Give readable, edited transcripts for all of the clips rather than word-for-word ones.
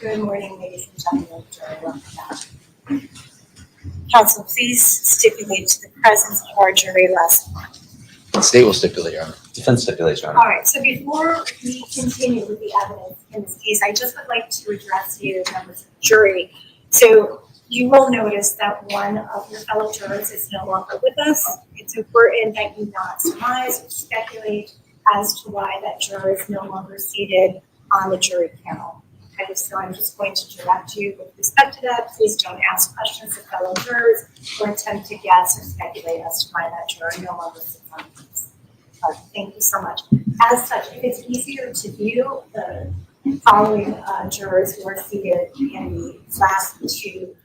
Good morning, ladies and gentlemen. Welcome back. Council, please stipulate to the presence of our jury last month. The state will stipulate, Your Honor. Defense stipulates, Your Honor. All right, so before we continue with the evidence in this case, I just would like to address you, members of the jury. So you will notice that one of your fellow jurors is no longer with us. It's important that you not surmise or speculate as to why that juror is no longer seated on the jury panel. Okay, so I'm just going to direct you with respect to that. Please don't ask questions of fellow jurors or attempt to guess or speculate as to why that juror no longer sits on the case. Thank you so much. As such, if it's easier to view the following jurors who are seated in the last two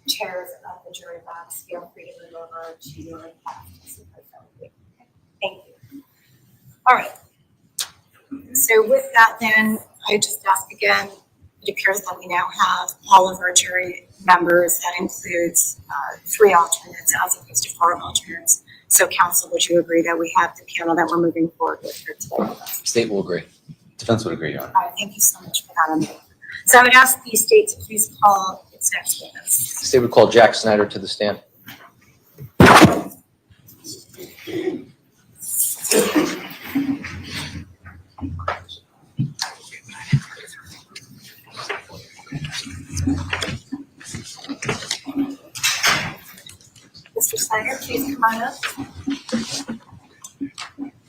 chairs of the jury box, feel free to move over to your left. Thank you. All right. So with that, then, I just ask again, it appears that we now have all of our jury members. That includes 3 alternates as opposed to 4 alternates. So, counsel, would you agree that we have the panel that we're moving forward with here today? State will agree. Defense would agree, Your Honor. All right, thank you so much for that. So I would ask the state to please call its next witness. The state would call Jack Snyder to the stand. Mr. Snyder, please come on up.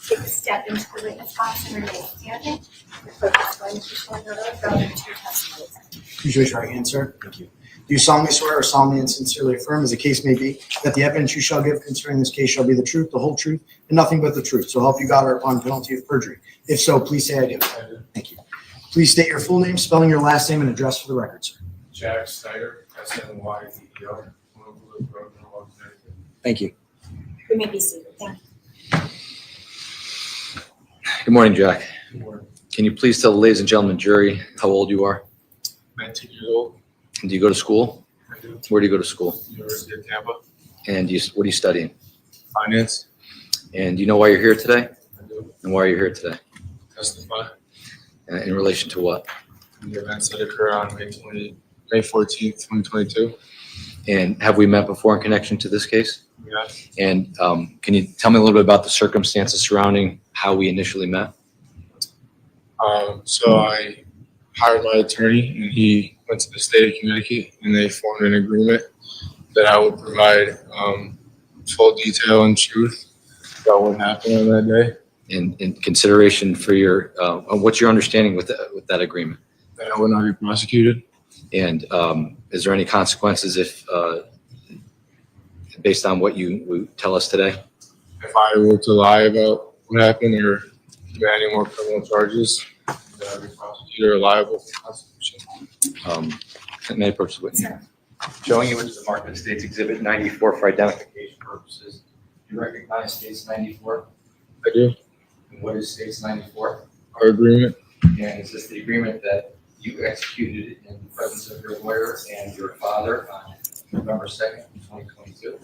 Take a step into the witness box and remain standing. The clerk is going to show your oath relevant to your testimony. Please raise your right hand, sir. Thank you. Do you solemnly swear or solemnly and sincerely affirm, as the case may be, that the evidence you shall give concerning this case shall be the truth, the whole truth, and nothing but the truth? So help you God, or upon penalty of perjury. If so, please say I do. Thank you. Please state your full name, spelling your last name, and address for the record, sir. Jack Snyder, SNYDER. Thank you. You may be seated. Thank you. Good morning, Jack. Can you please tell the ladies and gentlemen jury how old you are? 19 years old. And do you go to school? I do. Where do you go to school? University of Tampa. And what are you studying? Finance. And do you know why you're here today? I do. And why are you here today? Testify. In relation to what? The events that occur on May 14th, 2022. And have we met before in connection to this case? Yes. And can you tell me a little bit about the circumstances surrounding how we initially met? So I hired my attorney, and he went to the state of Connecticut, and they formed an agreement that I would provide full detail and truth about what happened on that day. In consideration for your, what's your understanding with that agreement? That I would not be prosecuted. And is there any consequences if, based on what you tell us today? If I were to lie about what happened or commit any more criminal charges, that I would be prosecuted or liable for the Constitution. May I approach the witness? Showing you which is the mark of State's Exhibit 94 for identification purposes. Do you recognize State's 94? I do. And what is State's 94? Our agreement. And is this the agreement that you executed in the presence of your lawyer and your father on November 2nd, 2022?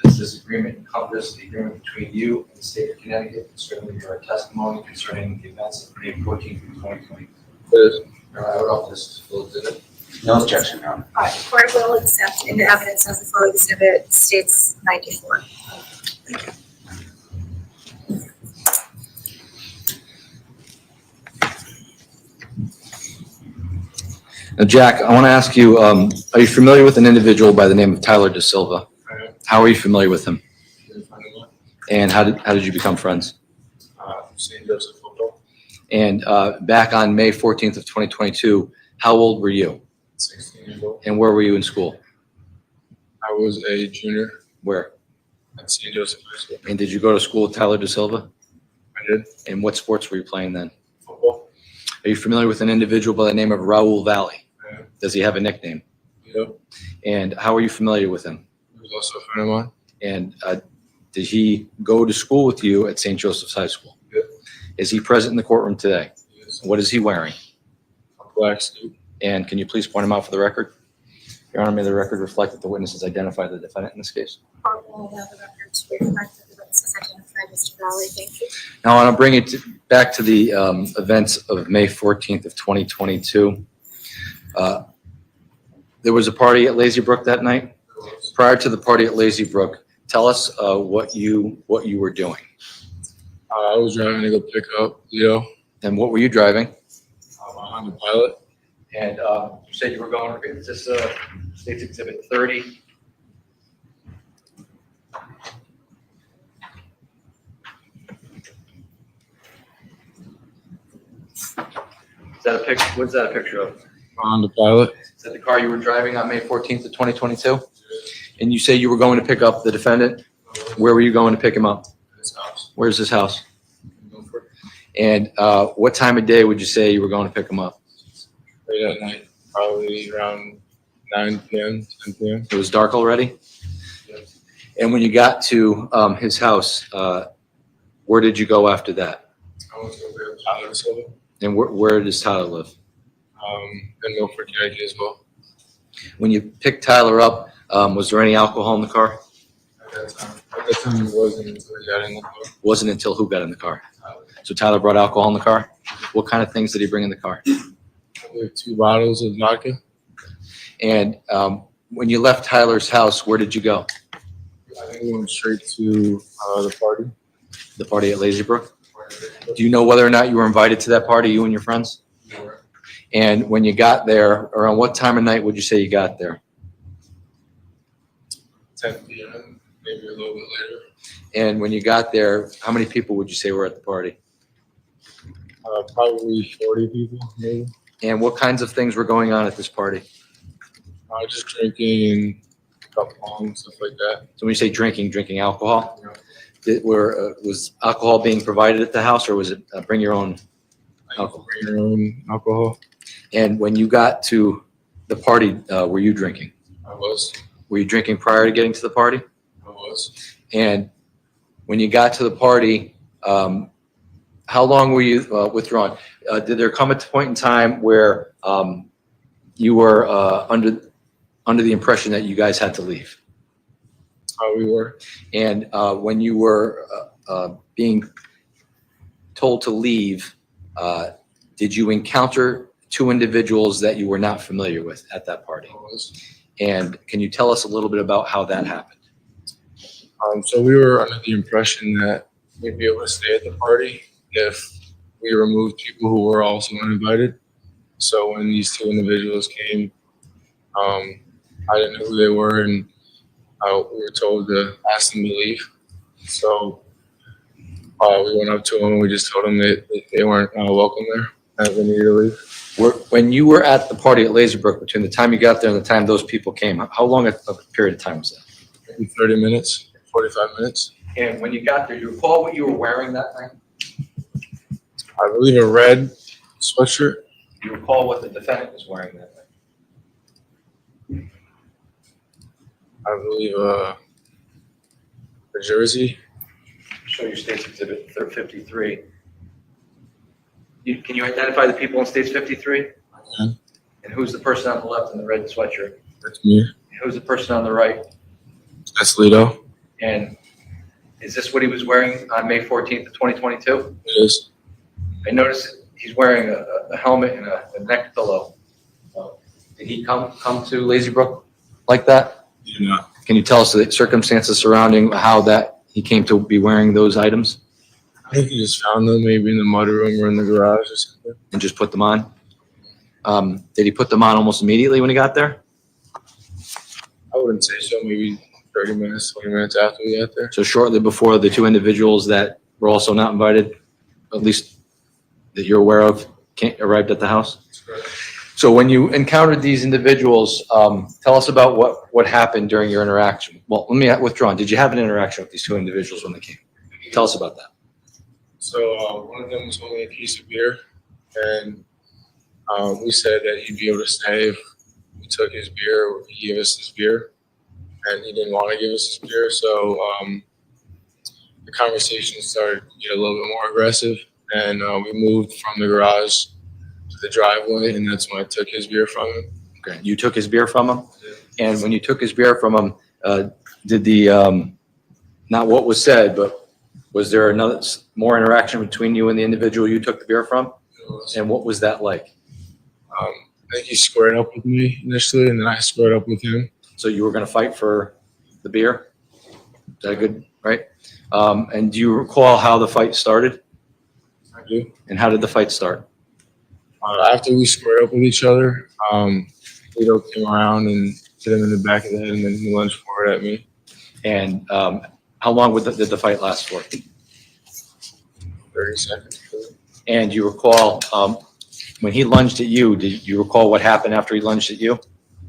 Does this agreement encompass the agreement between you and the state of Connecticut concerning your testimony concerning the events of May 14th, 2022? Yes. I would offer this as full exhibit. No objection, Your Honor. All right, the court will accept into evidence as the full exhibit states 94. Now, Jack, I want to ask you, are you familiar with an individual by the name of Tyler De Silva? I am. How are you familiar with him? He's a friend of mine. And how did you become friends? St. Joseph football. And back on May 14th of 2022, how old were you? 16 years old. And where were you in school? I was a junior Where? at St. Joseph High School. And did you go to school with Tyler De Silva? I did. And what sports were you playing then? Football. Are you familiar with an individual by the name of Raul Valle? I am. Does he have a nickname? Yep. And how are you familiar with him? He was also a friend of mine. And did he go to school with you at St. Joseph's High School? Yep. Is he present in the courtroom today? He is What is he wearing? a black suit. And can you please point him out for the record? Your Honor, may the record reflect that the witness has identified the defendant in this case. Court will allow the record to reflect that the witness has identified Mr. Valle. Thank you. Now, I want to bring it back to the events of May 14th of 2022. There was a party at Lazy Brook that night. Prior to the party at Lazy Brook, tell us what you were doing. I was driving to go pick up Leo. And what were you driving? I'm the pilot. And you said you were going, is this State's Exhibit 30? Is that a picture? What's that a picture of? I'm the pilot. Is that the car you were driving on May 14th of 2022? And you say you were going to pick up the defendant? Where were you going to pick him up? His house. Where's his house? And what time of day would you say you were going to pick him up? Late at night, probably around 9 p.m., 10 p.m. It was dark already? And when you got to his house, where did you go after that? I went to go pick up Tyler's house. And where does Tyler live? In Milford, Connecticut as well. When you picked Tyler up, was there any alcohol in the car? At that time it wasn't until we got in the car. Wasn't until who got in the car? So Tyler brought alcohol in the car? What kind of things did he bring in the car? I believe 2 bottles of vodka. And when you left Tyler's house, where did you go? I think we went straight to the party. The party at Lazy Brook? Do you know whether or not you were invited to that party, you and your friends? And when you got there, around what time of night would you say you got there? 10 p.m., maybe a little bit later. And when you got there, how many people would you say were at the party? Probably 40 people, maybe. And what kinds of things were going on at this party? Just drinking and cup pong, stuff like that. So when you say drinking alcohol? Yeah. Was alcohol being provided at the house, or was it bring your own? Alcohol. Bring your own alcohol. And when you got to the party, were you drinking? I was. Were you drinking prior to getting to the party? I was. And when you got to the party, how long were you withdrawn? Did there come a point in time where you were under the impression that you guys had to leave? We were. And when you were being told to leave, did you encounter 2 individuals that you were not familiar with at that party? I was. And can you tell us a little bit about how that happened? So we were under the impression that we'd be able to stay at the party if we removed people who were also uninvited. So when these 2 individuals came, I didn't know who they were, and we were told to ask them to leave. So we went up to them and we just told them that they weren't welcome there, that they needed to leave. When you were at the party at Lazy Brook, between the time you got there and the time those people came, how long a period of time was that? Maybe 30 minutes, 45 minutes. And when you got there, do you recall what you were wearing that night? I believe a red sweatshirt. Do you recall what the defendant was wearing that night? I believe a jersey. Show your State's Exhibit 53. Can you identify the people in State's 53? I can. And who's the person on the left in the red sweatshirt? That's me. And who's the person on the right? That's Lito. And is this what he was wearing on May 14th of 2022? It is. I noticed he's wearing a helmet and a neck pillow. Did he come to Lazy Brook like that? You do not. Can you tell us the circumstances surrounding how that he came to be wearing those items I think you just found them maybe in the mudroom or in the garage or something. and just put them on? Did he put them on almost immediately when he got there? I wouldn't say so. Maybe 30 minutes, 20 minutes after we got there. So shortly before the 2 individuals that were also not invited, at least that you're aware of, arrived at the house? That's correct. So when you encountered these individuals, tell us about what happened during your interaction. Well, let me withdraw. Did you have an interaction with these 2 individuals when they came? Tell us about that. So one of them was only a case of beer, and we said that he'd be able to stay if we took his beer or he gave us his beer, and he didn't want to give us his beer. So the conversation started to get a little bit more aggressive, and we moved from the garage to the driveway, and that's when I took his beer from him. Okay. You took his beer from him? And when you took his beer from him, did the, not what was said, but was there another, more interaction between you and the individual you took the beer from? And what was that like? think he squared up with me initially, and then I squared up with him. So you were going to fight for the beer? Is that good, right? And do you recall how the fight started? I do. And how did the fight start? After we squared up with each other, Lito came around and hit him in the back of the head, and then he lunged forward at me. And how long did the fight last for? 30 seconds. And you recall when he lunged at you, did you recall what happened after he lunged at you?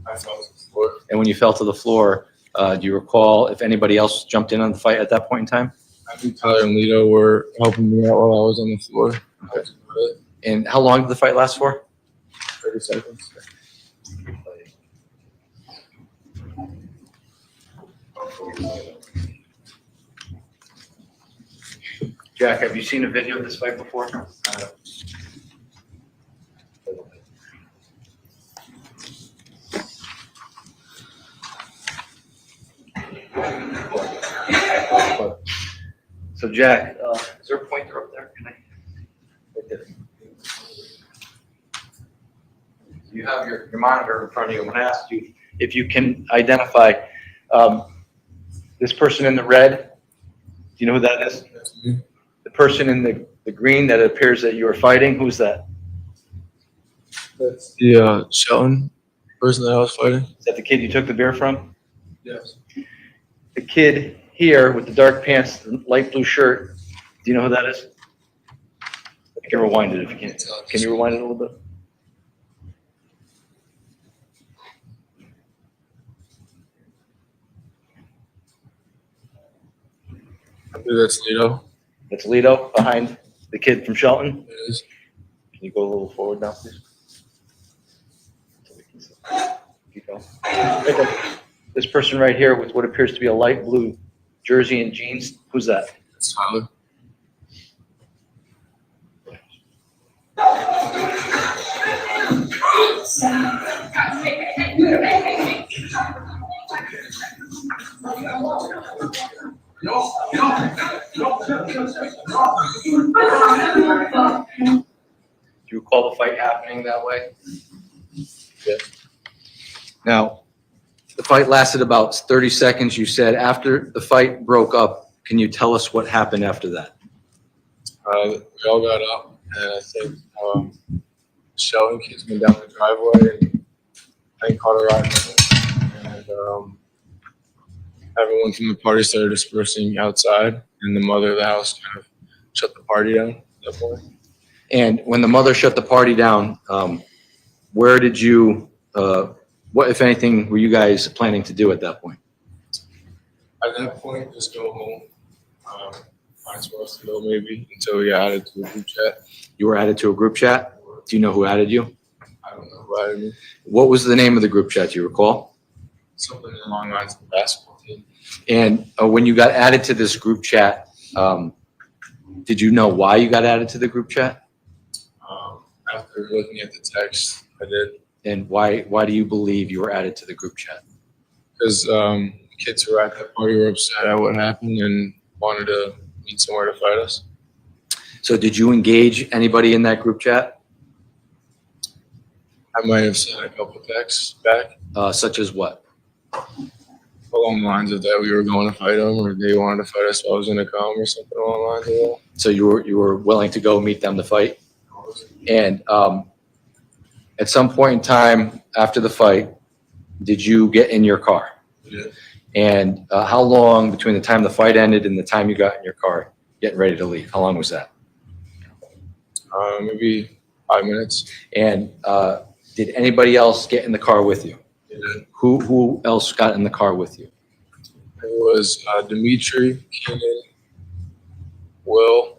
I fell to the floor. And when you fell to the floor, do you recall if anybody else jumped in on the fight at that point in time? I think Tyler and Lito were helping me out while I was on the floor. That's about it. And how long did the fight last for? 30 seconds. Jack, have you seen a video of this fight before? So Jack, is there a pointer up there? Can I? Right there. You have your monitor in front of you. I'm going to ask you if you can identify this person in the red. Do you know who that is? That's me. The person in the green that it appears that you are fighting, who's that? That's the Shelton person that I was fighting. Is that the kid you took the beer from? Yes. The kid here with the dark pants, the light blue shirt, do you know who that is? You can rewind it if you can. Can you rewind it a little bit? I believe that's Lito. That's Lito behind the kid from Shelton. It is. Can you go a little forward now, please? So we can see. Keep going. Right there. This person right here with what appears to be a light blue jersey and jeans, who's that? That's Tyler. Do you recall the fight happening that way? Yeah. Now, the fight lasted about 30 seconds. You said after the fight broke up, can you tell us what happened after that? We all got up, and I think Shelton kids went down the driveway, and I caught a ride with him. And everyone from the party started dispersing outside, and the mother of the house kind of shut the party down at that point. And when the mother shut the party down, where did you, what, if anything, were you guys planning to do at that point? At that point, just go home. Find somewhere else to go maybe until we got added to the group chat. You were added to a group chat? Do you know who added you? I don't know who added me. What was the name of the group chat, do you recall? Something along the lines of the basketball team. And when you got added to this group chat, did you know why you got added to the group chat? After looking at the text, I did. And why do you believe you were added to the group chat? Because kids who were at that party were upset at what happened and wanted to meet somewhere to fight us. So did you engage anybody in that group chat? I might have sent a couple texts back Such as what? along the lines of that we were going to fight them, or they wanted to fight us, so I was going to come, or something along the lines of that. So you were willing to go meet them to fight? And at some point in time after the fight, did you get in your car? Yeah. And how long between the time the fight ended and the time you got in your car getting ready to leave? How long was that? Maybe 5 minutes. And did anybody else get in the car with you? Yeah. Who else got in the car with you? It was Dimitri, Keenan, Will,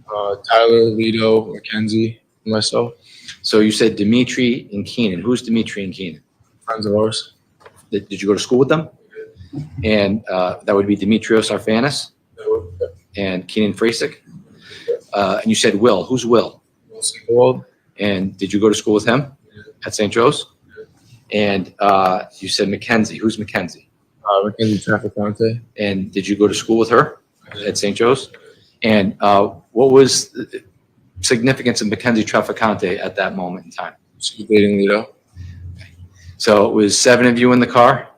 Tyler, Lito, Mackenzie, and myself. So you said Dimitri and Keenan. Who's Dimitri and Keenan? Friends of ours. Did you go to school with them? And that would be Dimitrios Arfanis and Keenan Frasick. And you said Will. Who's Will? Will. And did you go to school with him at St. Joe's? And you said Mackenzie. Who's Mackenzie? Mackenzie Traficante. And did you go to school with her at St. Joe's? And what was the significance of Mackenzie Traficante at that moment in time? she was dating Lito. So it was 7 of you in the car?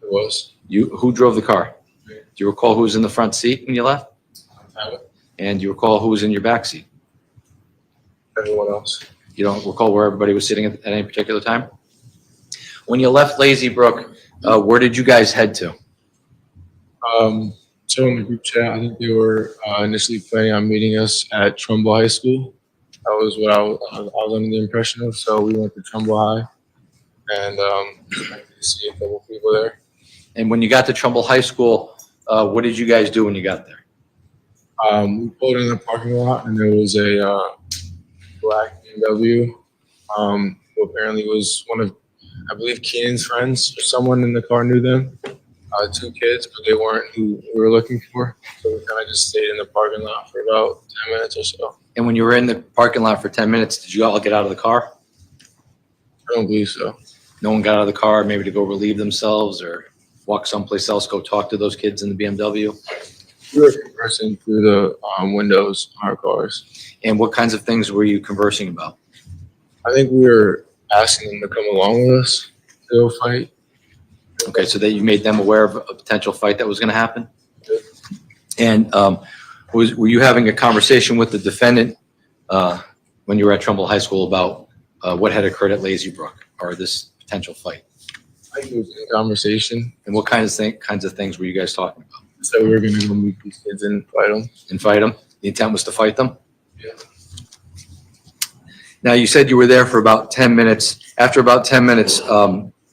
It was. Who drove the car? Me. Do you recall who was in the front seat when you left? And do you recall who was in your back seat? Everyone else. You don't recall where everybody was sitting at any particular time? When you left Lazy Brook, where did you guys head to? So in the group chat, I think they were initially planning on meeting us at Trumbull High School. That was what I was under the impression of. So we went to Trumbull High and expected to see a couple of people there. And when you got to Trumbull High School, what did you guys do when you got there? We pulled in the parking lot and there was a black BMW who apparently was one of, I believe, Keenan's friends or someone in the car knew them. 2 kids, but they weren't who we were looking for. So we kind of just stayed in the parking lot for about 10 minutes or so. And when you were in the parking lot for 10 minutes, did you all get out of the car? I don't believe so. No one got out of the car, maybe to go relieve themselves or walk someplace else, go talk to those kids in the BMW? We were conversing through the windows on our cars. And what kinds of things were you conversing about? I think we were asking them to come along with us to go fight. Okay, so that you made them aware of a potential fight that was going to happen? And were you having a conversation with the defendant when you were at Trumbull High School about what had occurred at Lazy Brook or this potential fight? I think it was in conversation. And what kinds of things were you guys talking about? So we were going to go meet these kids and fight them. And fight them? The intent was to fight them? Yeah. Now, you said you were there for about 10 minutes. After about 10 minutes,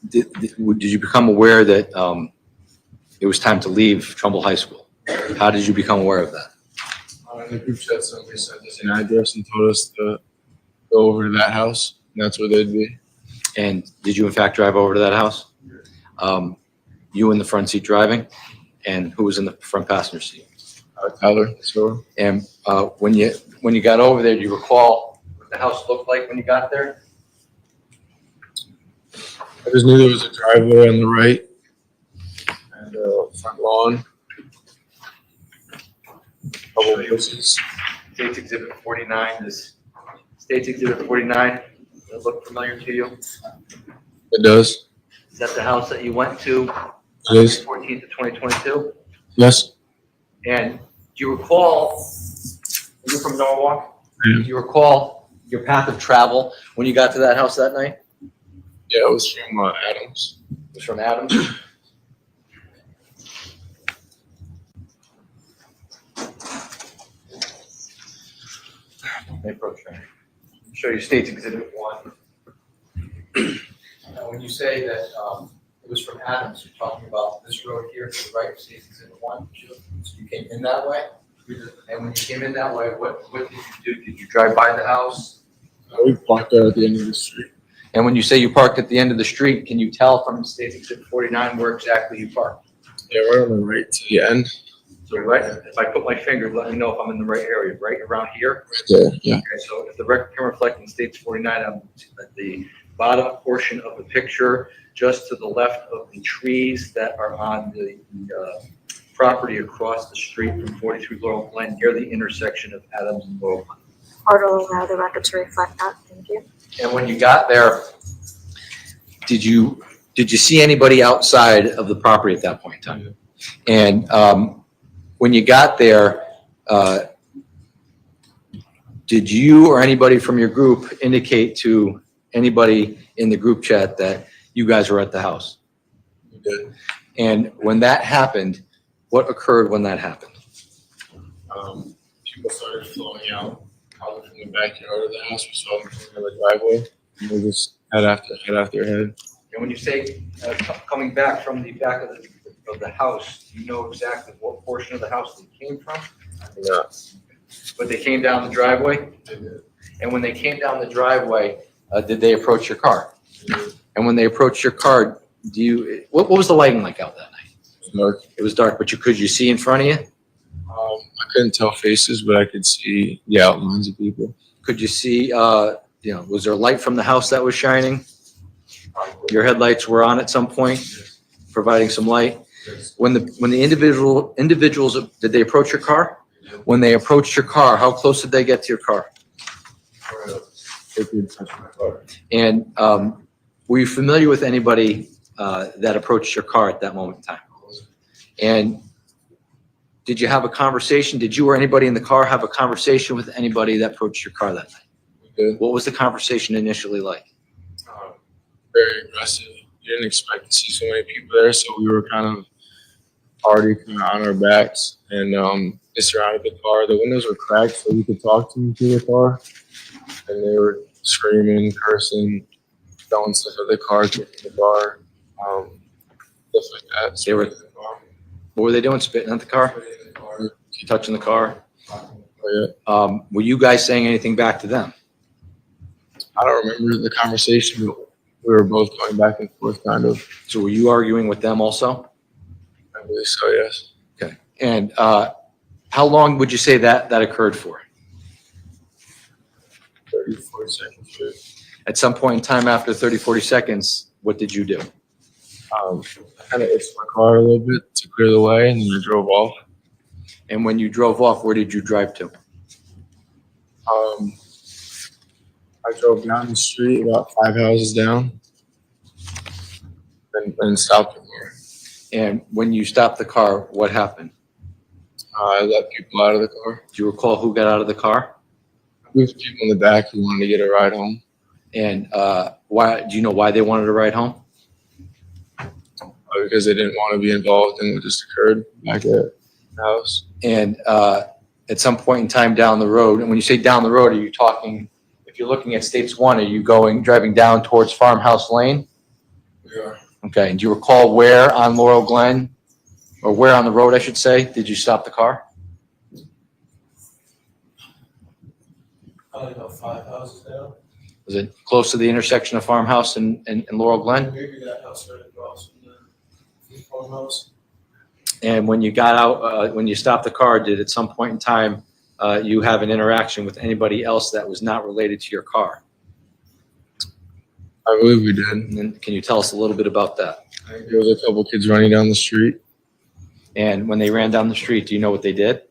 did you become aware that it was time to leave Trumbull High School? How did you become aware of that? In the group chat, somebody sent us an address and told us to go over to that house, and that's where they'd be. And did you in fact drive over to that house? You in the front seat driving? And who was in the front passenger seat? Tyler, so And when you got over there, do you recall what the house looked like when you got there? I just knew there was a driveway on the right and a front lawn. Couple of houses. State's Exhibit 49 is State's Exhibit 49. Does it look familiar to you? It does. Is that the house that you went to? It is. 14th of 2022. Yes. And do you recall? You're from Norwalk. I Do am. you recall your path of travel when you got to that house that night? Yeah, it was from Adams. It was from Adams. May approach right. Show you State's Exhibit 1. Now, when you say that it was from Adams, you're talking about this road here to the right of State's Exhibit 1. So you came in that way, and when you came in that way, what did you do? Did you drive by the house? We parked there at the end of the street. And when you say you parked at the end of the street, can you tell from State's Exhibit 49 where exactly you parked? Yeah, right on the right to the end. So right, if I put my finger, let me know if I'm in the right area, right around here? Right there, yeah. Okay, so if the record can reflect in State's 49, I'm at the bottom portion of the picture, just to the left of the trees that are on the property across the street from 43 Laurel Glen, near the intersection of Adams and Laurel Glen. Or to allow the record to reflect that. Thank you. And when you got there, did you see anybody outside of the property at that point in time? And when you got there, did you or anybody from your group indicate to anybody in the group chat that you guys were at the house? We did. And when that happened, what occurred when that happened? People started flowing out probably from the backyard of the house. We saw them coming in the driveway. And we just head after head. And when you say coming back from the back of the house, do you know exactly what portion of the house they came from? Yeah. But they came down the driveway? They did. And when they came down the driveway, did they approach your car? They did. And when they approached your car, what was the lighting like out that night? It was dark. It was dark, but could you see in front of you? I couldn't tell faces, but I could see the outlines of people. Could you see, was there light from the house that was shining? Your headlights were on at some point, providing some light? When the individuals, did they approach your car? When they approached your car, how close did they get to your car? They did touch my car. And were you familiar with anybody that approached your car at that moment in time? And did you have a conversation? Did you or anybody in the car have a conversation with anybody that approached your car that night? We did. What was the conversation initially like? Very aggressive. You didn't expect to see so many people there, so we were kind of already kind of on our backs, and they surrounded the car. The windows were cracked, so we could talk to them through the car, and they were screaming, cursing, throwing stuff at the car, kicking the car, stuff like that. They were- What were they doing? Spitting at the car? Touching the car? Yeah. Were you guys saying anything back to them? I don't remember the conversation, but we were both going back and forth, kind of. So were you arguing with them also? I believe so, yes. Okay. And how long would you say that occurred for? 30, 40 seconds. Sure. At some point in time after 30, 40 seconds, what did you do? I kind of itched my car a little bit to clear the way, and then I drove off. And when you drove off, where did you drive to? I drove down the street about 5 houses down and stopped the car. And when you stopped the car, what happened? I let people out of the car. Do you recall who got out of the car? There was people in the back who wanted to get a ride home. And why? Do you know why they wanted to ride home? Because they didn't want to be involved in what just occurred back at the house. And at some point in time down the road, and when you say down the road, are you talking, if you're looking at States 1, are you driving down towards Farmhouse Lane? We are. Okay, and do you recall where on Laurel Glen, or where on the road, I should say, did you stop the car? Probably about 5 houses down. Was it close to the intersection of Farmhouse and Laurel Glen? Maybe that house right across from the farmhouse. And when you got out, when you stopped the car, did at some point in time you have an interaction with anybody else that was not related to your car? I believe we did. And then can you tell us a little bit about that? I think there was a couple kids running down the street. And when they ran down the street, do you know what they did?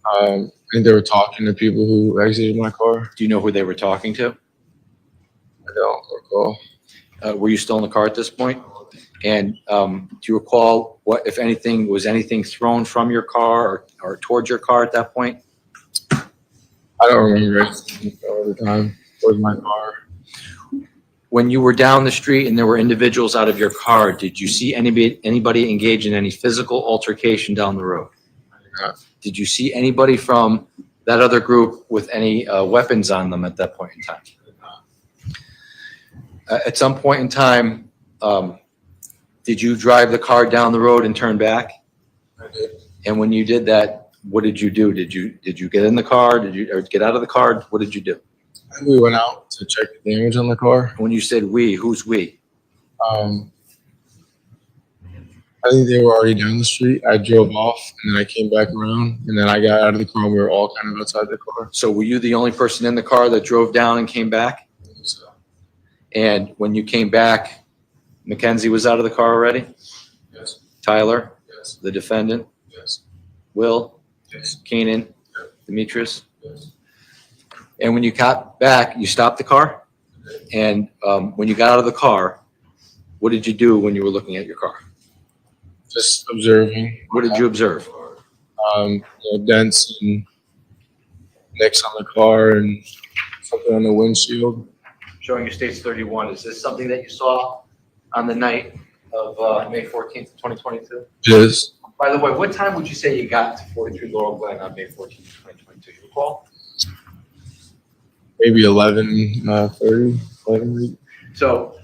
I think they were talking to people who exited my car. Do you know who they were talking to? I don't recall. Were you still in the car at this point? And do you recall what, if anything, was anything thrown from your car or towards your car at that point? I don't remember anything all the time. It was my car. When you were down the street and there were individuals out of your car, did you see anybody engage in any physical altercation down the road? I did not. Did you see anybody from that other group with any weapons on them at that point in time? I did not. At some point in time, did you drive the car down the road and turn back? I did. And when you did that, what did you do? Did you get in the car? Or get out of the car? What did you do? I think we went out to check the damage on the car. When you said we, who's we? I think they were already down the street. I drove off, and then I came back around, and then I got out of the car, and we were all kind of outside the car. So were you the only person in the car that drove down and came back? So, And when you came back, Mackenzie was out of the car already? yes, Tyler, yes, the defendant, yes, Will, yes, Keenan, Demetrius? yes. And when you got back, you stopped the car? And when you got out of the car, what did you do when you were looking at your car? Just observing. What did you observe? Dents and nicks on the car and something on the windshield. Showing your States 31, is this something that you saw on the night of May 14th, 2022? Yes. By the way, what time would you say you got to 43 Laurel Glen on May 14th, 2022? You recall? Maybe 11:30. So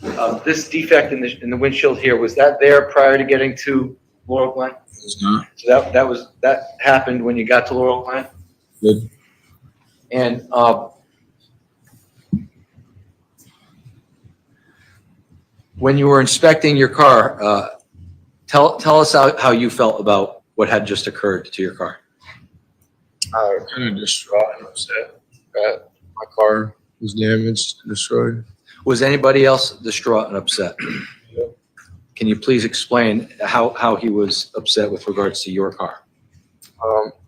this defect in the windshield here, was that there prior to getting to Laurel Glen? It was not So that happened when you got to Laurel Glen? good. And when you were inspecting your car, tell us how you felt about what had just occurred to your car. Kind of distraught and upset that my car was damaged and destroyed. Was anybody else distraught and upset? Yep. Can you please explain how he was upset with regards to your car?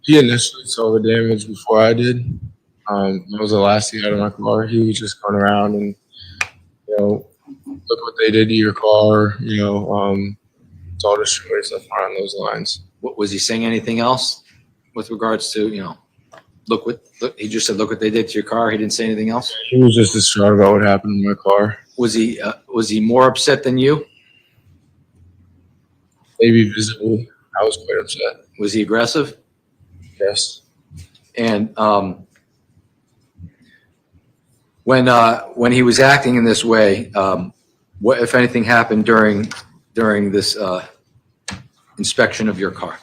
He initially saw the damage before I did. That was the last thing out of my car. He was just going around and, look what they did to your car, it's all destroyed, stuff on those lines. What, was he saying anything else with regards to, look, he just said, look what they did to your car. He didn't say anything else. He was just distraught about what happened in my car. Was he more upset than you? Maybe visibly, I was quite upset. Was he aggressive? Yes. And when he was acting in this way, what, if anything, happened during this inspection of your car?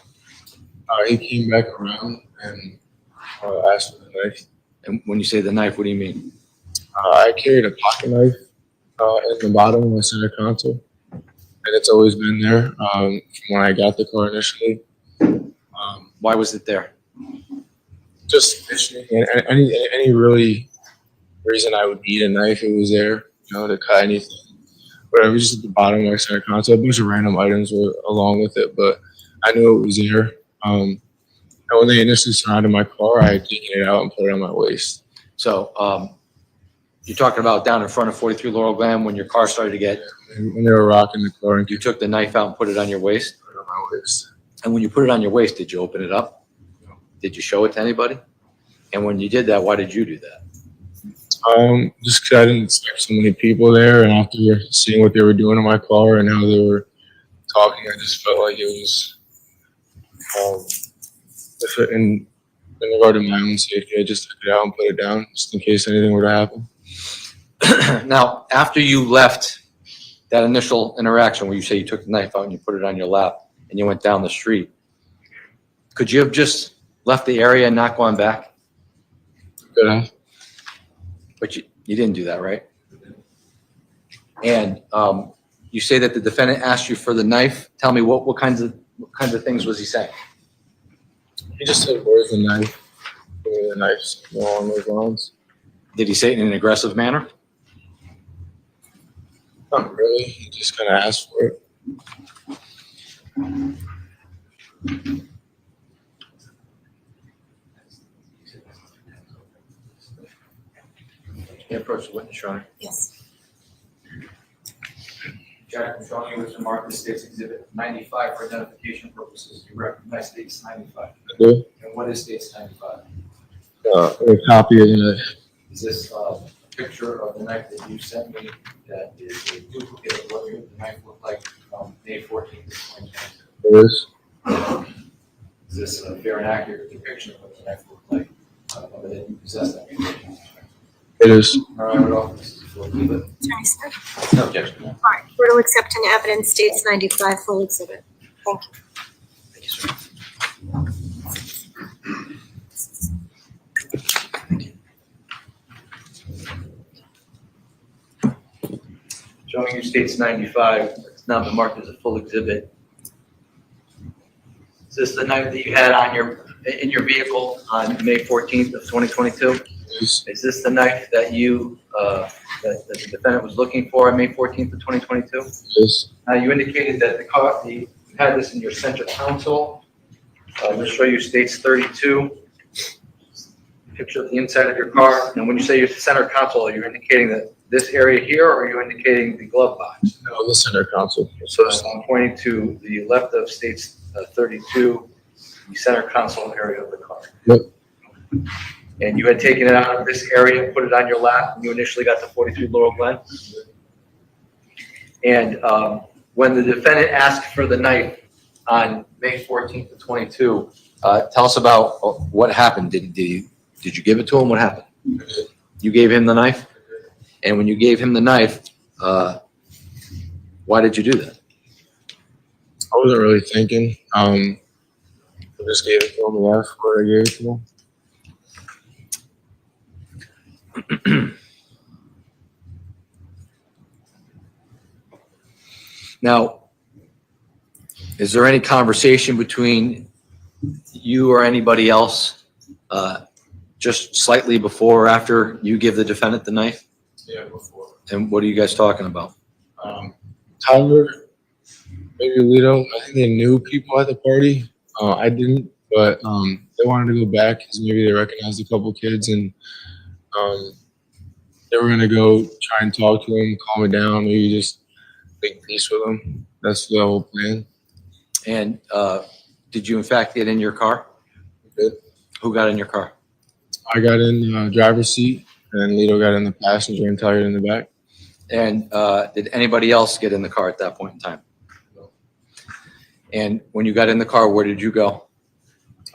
He came back around and asked for the knife. And when you say the knife, what do you mean? I carried a pocket knife in the bottom of my center console, and it's always been there from when I got the car initially. Why was it there? Just fishing, and any really reason I would need a knife, it was there, to cut anything. But it was just at the bottom of my center console. A bunch of random items were along with it, but I knew it was there. And when they initially surrounded my car, I had taken it out and put it on my waist. So you're talking about down in front of 43 Laurel Glen when your car started to get, When they were rocking the car and you took the knife out and put it on your waist? put it on my waist. And when you put it on your waist, did you open it up? Did you show it to anybody? And when you did that, why did you do that? Just because I didn't expect so many people there, and after seeing what they were doing in my car and how they were talking, I just felt like it was in regard to my own safety. I just took it out and put it down just in case anything were to happen. Now, after you left that initial interaction where you say you took the knife out and you put it on your lap and you went down the street, could you have just left the area and not gone back? Could I? But you didn't do that, right? And you say that the defendant asked you for the knife. Tell me what kinds of things was he saying? He just said, "Where's the knife?" Give me the knife, something along those lines. Did he say it in an aggressive manner? Not really. He just kind of asked for it. You approach the witness, Your Honor. Yes. Jack, I'm showing you what's marked as State's Exhibit 95 for identification purposes. You recognize State's 95. I do. And what is State's 95? A copy of the knife. Is this a picture of the knife that you sent me that is a duplicate of what the knife looked like on May 14th, 2022? It is. Is this a fair and accurate depiction of what the knife looked like other than you possess that information? It is. All right, I would offer this to leave it. Attorney Smith? No objection. All right, court will accept into evidence states 95 full exhibit. Thank you. Thank you, sir. Showing you State's 95, it's now been marked as a full exhibit. Is this the knife that you had in your vehicle on May 14th of 2022? Is this the knife that that the defendant was looking for on May 14th of 2022? Yes. You indicated that you had this in your center console. Let's show you State's 32. Picture of the inside of your car. And when you say your center console, are you indicating that this area here, or are you indicating the glove box? No, the center console. So I'm pointing to the left of State's 32, the center console area of the car. Yep. And you had taken it out of this area and put it on your lap when you initially got to 43 Laurel Glen. And when the defendant asked for the knife on May 14th of 22, tell us about what happened. Did you give it to him? What happened? You gave him the knife? And when you gave him the knife, why did you do that? I wasn't really thinking. I just gave it to him. Yeah, what I gave it to him. Now, is there any conversation between you or anybody else just slightly before or after you give the defendant the knife? Yeah, before. And what are you guys talking about? Tyler, maybe Lito, I think they knew people at the party. I didn't but they wanted to go back because maybe they recognized a couple kids, and they were gonna go try and talk to him, calm it down, maybe just make peace with him. That's the whole plan. And did you in fact get in your car? Did. Who got in your car? I got in the driver's seat, and Lito got in the passenger and Tyler in the back. And did anybody else get in the car at that point in time? No. And when you got in the car, where did you go?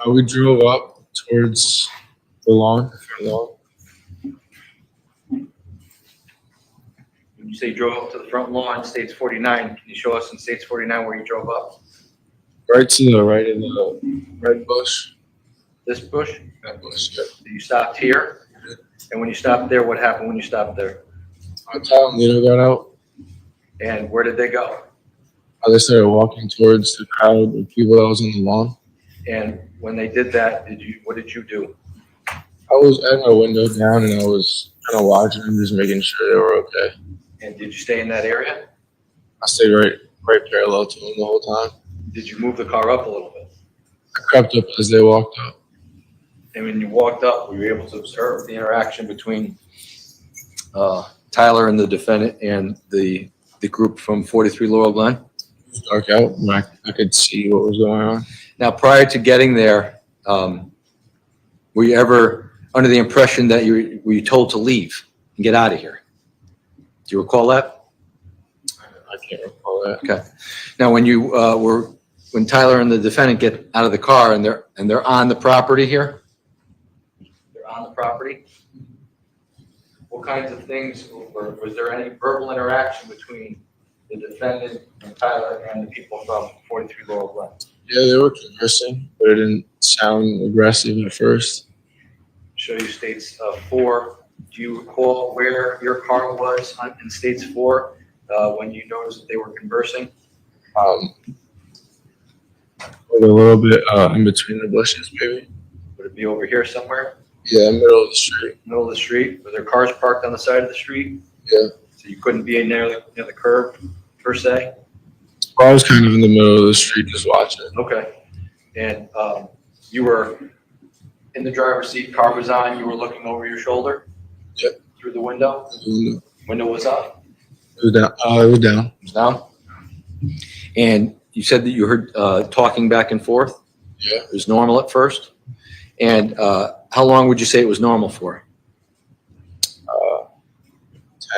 We drove up towards the lawn. When you say you drove up to the front lawn, States 49, can you show us in States 49 where you drove up? Right to the right in the red bush. This bush? That bush, yeah. You stopped here? And when you stopped there, what happened when you stopped there? Tyler and Lito got out. And where did they go? They started walking towards the crowd of people that was on the lawn. And when they did that, what did you do? I was at my window down, and I was kind of watching them, just making sure they were okay. And did you stay in that area? I stayed right parallel to them the whole time. Did you move the car up a little bit? I crept up as they walked up. And when you walked up, were you able to observe the interaction between Tyler and the defendant and the group from 43 Laurel Glen? It was dark out, and I could see what was going on. Now, prior to getting there, were you ever under the impression that were you told to leave and get out of here? Do you recall that? I can't recall that. Okay. Now, when you when Tyler and the defendant get out of the car and they're on the property here, they're on the property. What kinds of things, was there any verbal interaction between the defendant and Tyler and the people from 43 Laurel Glen? Yeah, they were conversing, but it didn't sound aggressive at first. Show you States 4. Do you recall where your car was in States 4 when you noticed that they were conversing? Like a little bit in between the bushes, maybe. Would it be over here somewhere? Yeah, middle of the street. Middle of the street? Were there cars parked on the side of the street? Yeah. So you couldn't be near the curb, per se? Well, I was kind of in the middle of the street just watching. Okay. And you were in the driver's seat, car was on, you were looking over your shoulder? Yep. Through the window? It Window was up? was down. It was down. It was down? And you said that you heard talking back and forth? Yeah. It was normal at first? And how long would you say it was normal for?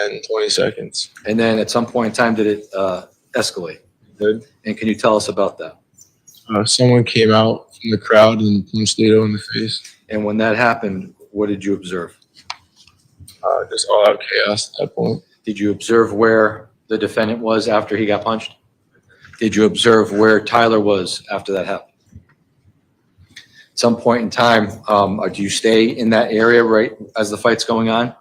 10, 20 seconds. And then at some point in time, did it escalate? Good. And can you tell us about that? Someone came out from the crowd and punched Lito in the face. And when that happened, what did you observe? Just all out chaos at that point. Did you observe where the defendant was after he got punched? Did you observe where Tyler was after that happened? At some point in time, do you stay in that area right as the fight's going on?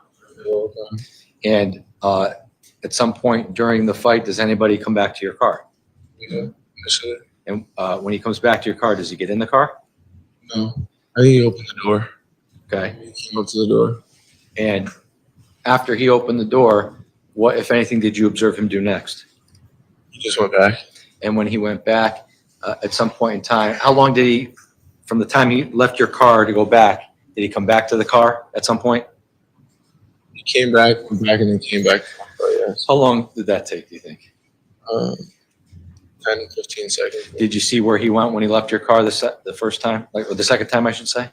And at some point during the fight, does anybody come back to your car? Yeah. Initially. And when he comes back to your car, does he get in the car? No. I think he opened the door. Okay. He came up to the door. And after he opened the door, what, if anything, did you observe him do next? He just went back. And when he went back, at some point in time, how long did he, from the time he left your car to go back, did he come back to the car at some point? He came back, went back, and then came back. Yes. How long did that take, do you think? 10, 15 seconds. Did you see where he went when he left your car the first time, or the second time, I should say?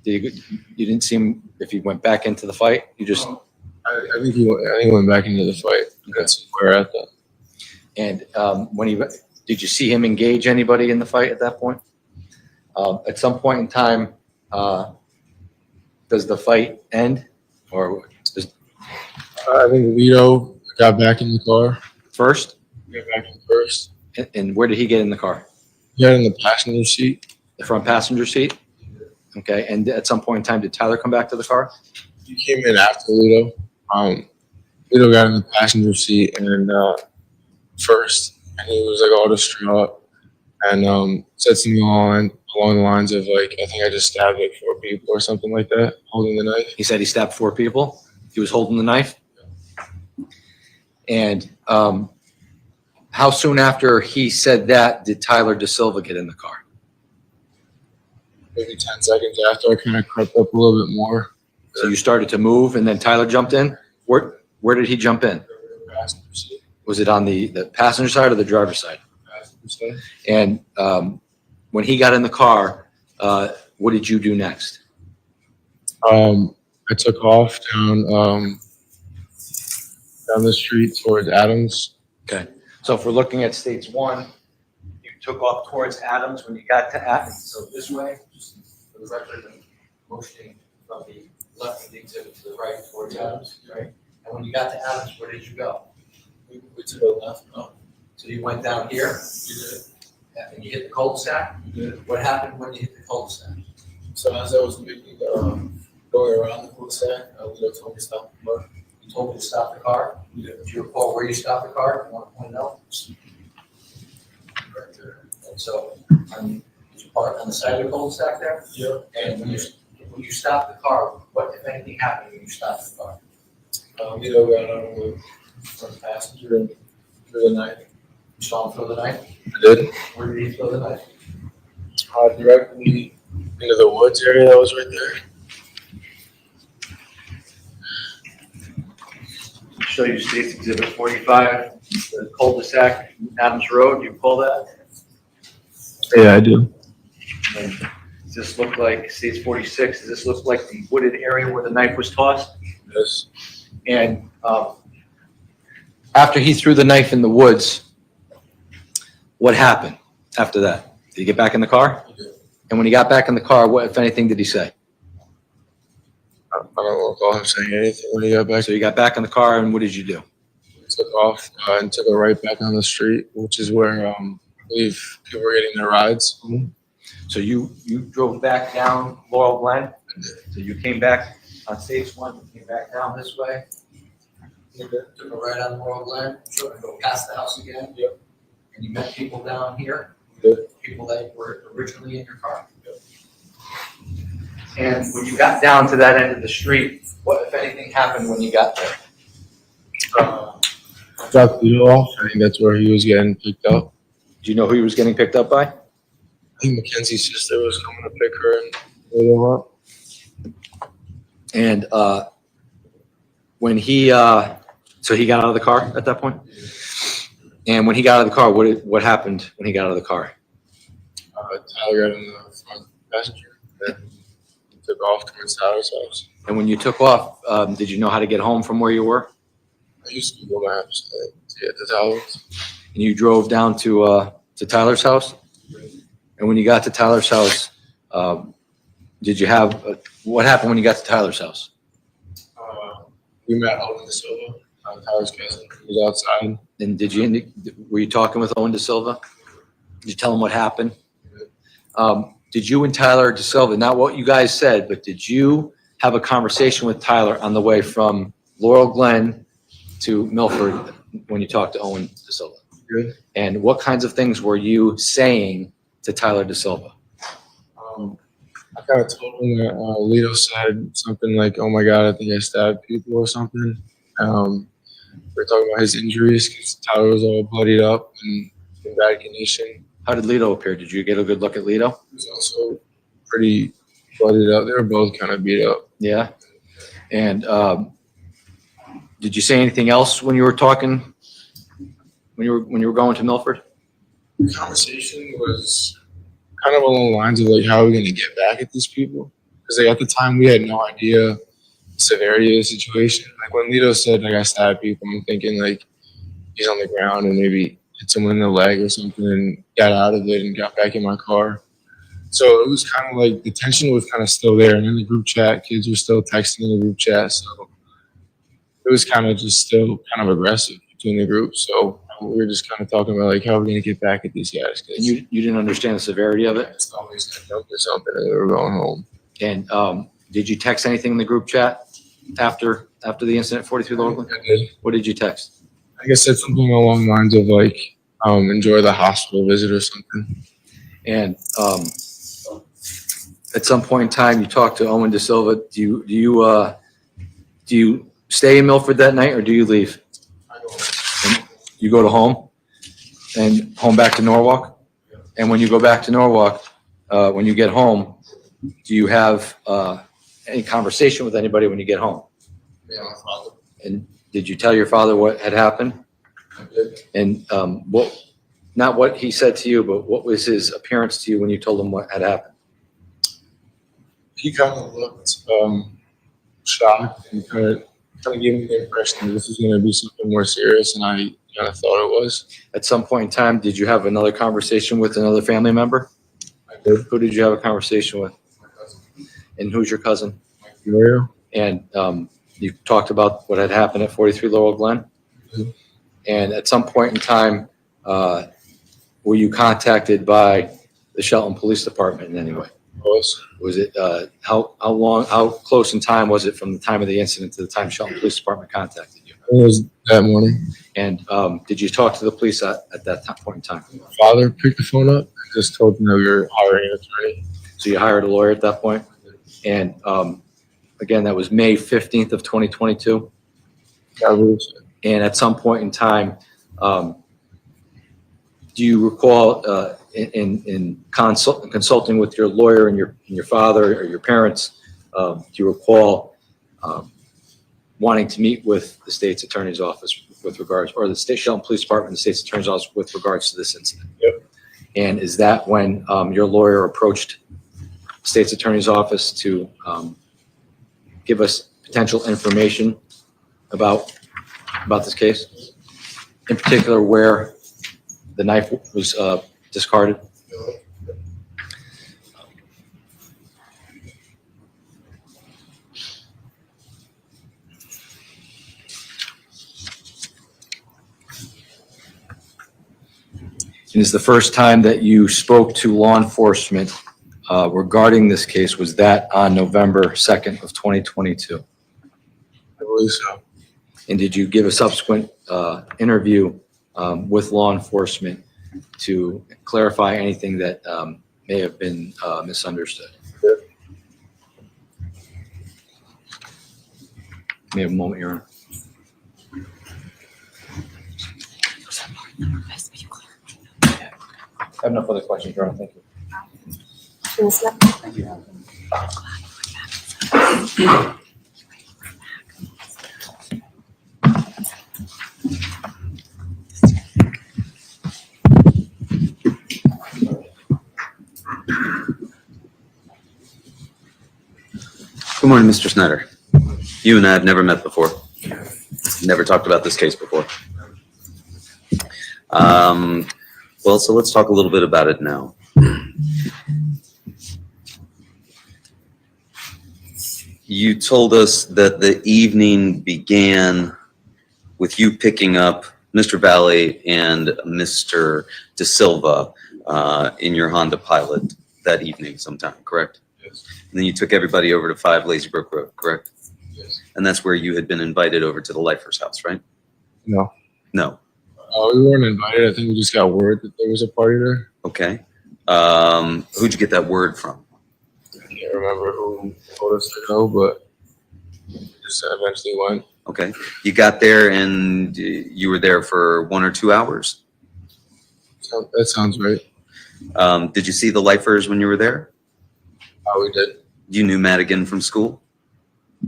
You didn't see him if he went back into the fight? You just, I think he went back into the fight. That's where we're at that. and did you see him engage anybody in the fight at that point? At some point in time, does the fight end, or I think Lito got back in the car. first? Got back in first. And where did he get in the car? He got in the passenger seat. The front passenger seat? Okay, and at some point in time, did Tyler come back to the car? He came in after Lito. Lito got in the passenger seat and first, and he was like all distraught and said something along the lines of like, I think I just stabbed like 4 people or something like that, holding the knife. He said he stabbed 4 people. He was holding the knife. And how soon after he said that did Tyler De Silva get in the car? maybe 10 seconds after I kind of crept up a little bit more. So you started to move and then Tyler jumped in? Where did he jump in? Passenger seat, Was it on the passenger side or the driver's side? passenger side. And when he got in the car, what did you do next? I took off down the street towards Adams. Okay. So if we're looking at states 1, you took off towards Adams when you got to Adams. So this way, just for the record, I'm motioning from the left of the exhibit to the right towards Adams, right? And when you got to Adams, where did you go? We to the left, no? So you went down here, and you hit the cul-de-sac? What happened when you hit the cul-de-sac? So as I was making, going around the cul-de-sac, Leo told me to stop the car. He told you to stop the car? Yeah. Do you recall where you stopped the car? You want to point it out? Right there. And so, did you park on the side of the cul-de-sac there? Yeah. And when you stopped the car, what, if anything, happened when you stopped the car? Leo got on the front passenger and threw the knife. You saw him throw the knife? I did. Where did he throw the knife? Directly into the woods area that was right there. Show you State's Exhibit 45, the cul-de-sac, Adams Road, you pull that? Yeah, I do. And does this look like, State's 46, does this look like the wooded area where the knife was tossed? Yes. And after he threw the knife in the woods, what happened after that? Did he get back in the car? He did. And when he got back in the car, what, if anything, did he say? I don't recall him saying anything when he got back. So you got back in the car, and what did you do? Took off and took it right back on the street, which is where I believe people were getting their rides. So you drove back down Laurel Glen? So you came back on States 1, you came back down this way? Took a right on Laurel Glen, and go past the house again? Yep. And you met people down here? Yep. People that were originally in your car? Yep. And when you got down to that end of the street, what, if anything, happened when you got there? Dropped Leo off. I think that's where he was getting picked up. Do you know who he was getting picked up by? I think Mackenzie's sister was coming to pick her and pick him up. And when he, so he got out of the car at that point? And when he got out of the car, what happened when he got out of the car? Tyler got in the front passenger. Then he took off towards Tyler's house. And when you took off, did you know how to get home from where you were? I used to Google Maps to get to Tyler's. And you drove down to Tyler's house? And when you got to Tyler's house, did you have, what happened when you got to Tyler's house? We met Owen De Silva, Tyler's cousin. He was outside. And were you talking with Owen De Silva? Did you tell him what happened? Did you and Tyler De Silva, not what you guys said, but did you have a conversation with Tyler on the way from Laurel Glen to Milford when you talked to Owen De Silva? Good. And what kinds of things were you saying to Tyler De Silva? I kind of told him that Lito said something like, "Oh my God, I think I stabbed people" or something. We were talking about his injuries because Tyler was all bloodied up and in bad condition. How did Lito appear? Did you get a good look at Lito? He was also pretty bloodied up. They were both kind of beat up. Yeah. And did you say anything else when you were talking, when you were going to Milford? The conversation was kind of along the lines of like, how are we going to get back at these people? Because like, at the time, we had no idea the severity of the situation. Like when Lito said, like, I stabbed people, I'm thinking like he's on the ground and maybe hit someone in the leg or something and got out of it and got back in my car. So it was kind of like the tension was kind of still there. And in the group chat, kids were still texting in the group chat. So it was kind of just still kind of aggressive between the groups. So we were just kind of talking about like how we're going to get back at these guys. And you didn't understand the severity of it? It's always jumped or something and we were going home. And did you text anything in the group chat after the incident, 43 Laurel Glen? I did. What did you text? I guess said something along the lines of like, enjoy the hospital visit or something. And at some point in time, you talked to Owen De Silva. Do you stay in Milford that night or do you leave? I go, You go to home and home back to Norwalk? And when you go back to Norwalk, when you get home, Do you have any conversation with anybody when you get home? Yeah, my father. And did you tell your father what had happened? I did. And not what he said to you, but what was his appearance to you when you told him what had happened? He kind of looked shocked and kind of gave me the impression that this was going to be something more serious than I kind of thought it was. At some point in time, did you have another conversation with another family member? I did. Who did you have a conversation with? My cousin. And who's your cousin? Mario? And you talked about what had happened at 43 Laurel Glen? Mhm. And at some point in time, were you contacted by the Shelton Police Department in any way? Was it, how close in time was it from the time of the incident to the time Shelton Police Department contacted you? It was that morning. And did you talk to the police at that point in time? My father picked the phone up and just told me that we were hiring an attorney. So you hired a lawyer at that point? And again, that was May 15th of 2022? I believe so. And at some point in time, do you recall in consulting with your lawyer and your father or your parents, do you recall wanting to meet with the state's attorney's office with regards, or the state Shelton Police Department, the state's attorney's office with regards to this incident? Yep. And is that when your lawyer approached the state's attorney's office to give us potential information about this case? In particular, where the knife was discarded? And is the first time that you spoke to law enforcement regarding this case, was that on November 2nd of 2022? I believe so. And did you give a subsequent interview with law enforcement to clarify anything that may have been misunderstood? May have a moment, Your Honor. I have no further questions, Your Honor. Thank you. Ms. Love? Thank you. Good morning, Mr. Snyder. You and I have never met before. Never talked about this case before. Well, so let's talk a little bit about it now. You told us that the evening began with you picking up Mr. Valle and Mr. De Silva in your Honda Pilot that evening sometime, correct? Yes. And then you took everybody over to 5 Lazy Brook Road, correct? Yes. And that's where you had been invited over to the Lifers house, right? No. No. We weren't invited. I think we just got word that there was a party there. Okay. Who'd you get that word from? I can't remember who told us to go, but we just eventually went. Okay. You got there and you were there for 1 or 2 hours? That sounds right. Did you see the Lifers when you were there? We did. You knew Madigan from school?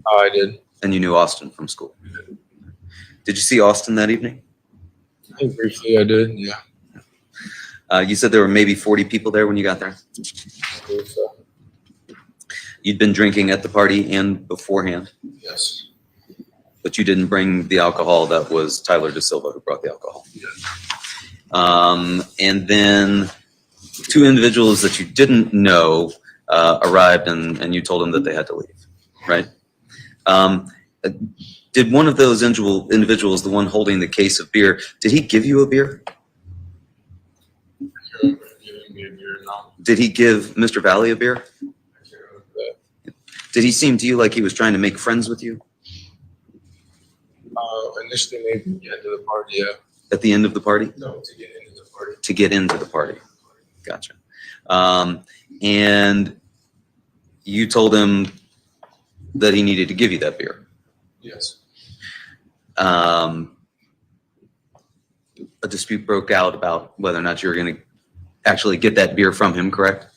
I did. And you knew Austin from school? Did you see Austin that evening? I think briefly I did, yeah. You said there were maybe 40 people there when you got there? I believe so. You'd been drinking at the party and beforehand, Yes. but you didn't bring the alcohol. That was Tyler De Silva who brought the alcohol. And then 2 individuals that you didn't know arrived and you told them that they had to leave, right? Did one of those individuals, the one holding the case of beer, did he give you a beer? I can't remember giving me a beer now. Did he give Mr. Valle a beer? I can't remember that. Did he seem to you like he was trying to make friends with you Initially, maybe at the end of the party, yeah. at the end of the party? No, to get into the party. To get into the party. Gotcha. And you told him that he needed to give you that beer. Yes. A dispute broke out about whether or not you were going to actually get that beer from him, correct?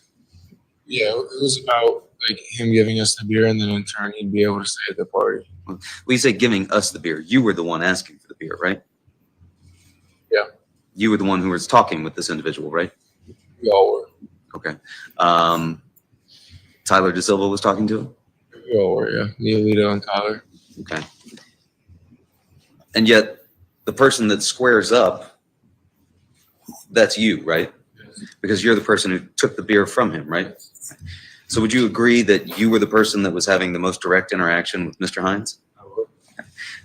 Yeah, it was about like him giving us the beer, and then in turn he'd be able to stay at the party. Well, you say giving us the beer. You were the one asking for the beer, right? Yeah. You were the one who was talking with this individual, right? We all were. Okay. Tyler DeSilva was talking to him? We all were, yeah. Me, Alito, and Tyler. Okay. And yet, the person that squares up, that's you, right? Because you're the person who took the beer from him, right? So would you agree that you were the person that was having the most direct interaction with Mr. Hines? I would.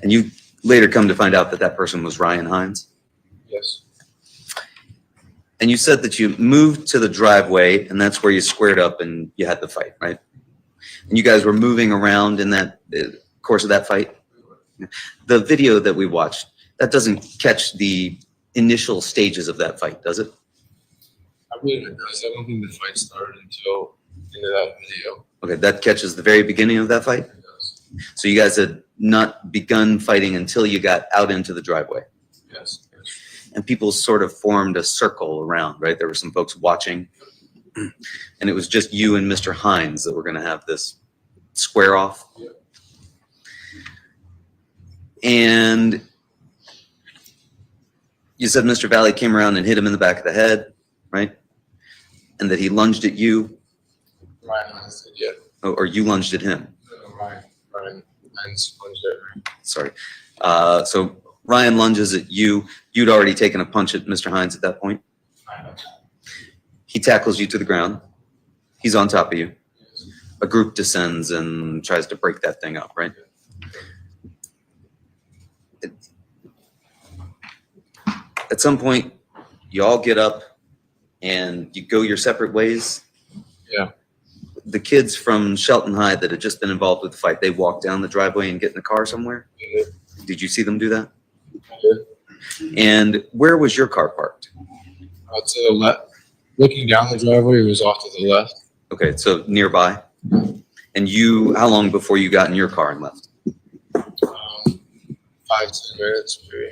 And you later come to find out that that person was Ryan Hines? Yes. And you said that you moved to the driveway, and that's where you squared up and you had the fight, right? And you guys were moving around in that course of that fight? The video that we watched, that doesn't catch the initial stages of that fight, does it? I believe it does. I don't think the fight started until into that video. Okay, that catches the very beginning of that fight? It does. So you guys had not begun fighting until you got out into the driveway? Yes. And people sort of formed a circle around, right? There were some folks watching. And it was just you and Mr. Hines that were going to have this square off. Yeah. And you said Mr. Valle came around and hit him in the back of the head, right? And that he lunged at you, Ryan Hines did, yeah. or you lunged at him. No, Ryan Hines lunged at me. Sorry. So Ryan lunges at you. You'd already taken a punch at Mr. Hines at that point. I know. He tackles you to the ground. He's on top of you. A group descends and tries to break that thing up, right? At some point, you all get up and you go your separate ways. Yeah. The kids from Shelton High that had just been involved with the fight, they walk down the driveway and get in the car somewhere. I did. Did you see them do that? I did. And where was your car parked? To the left. Looking down the driveway, it was off to the left. Okay, so nearby. And you, how long before you got in your car and left? 5-10 minutes, maybe.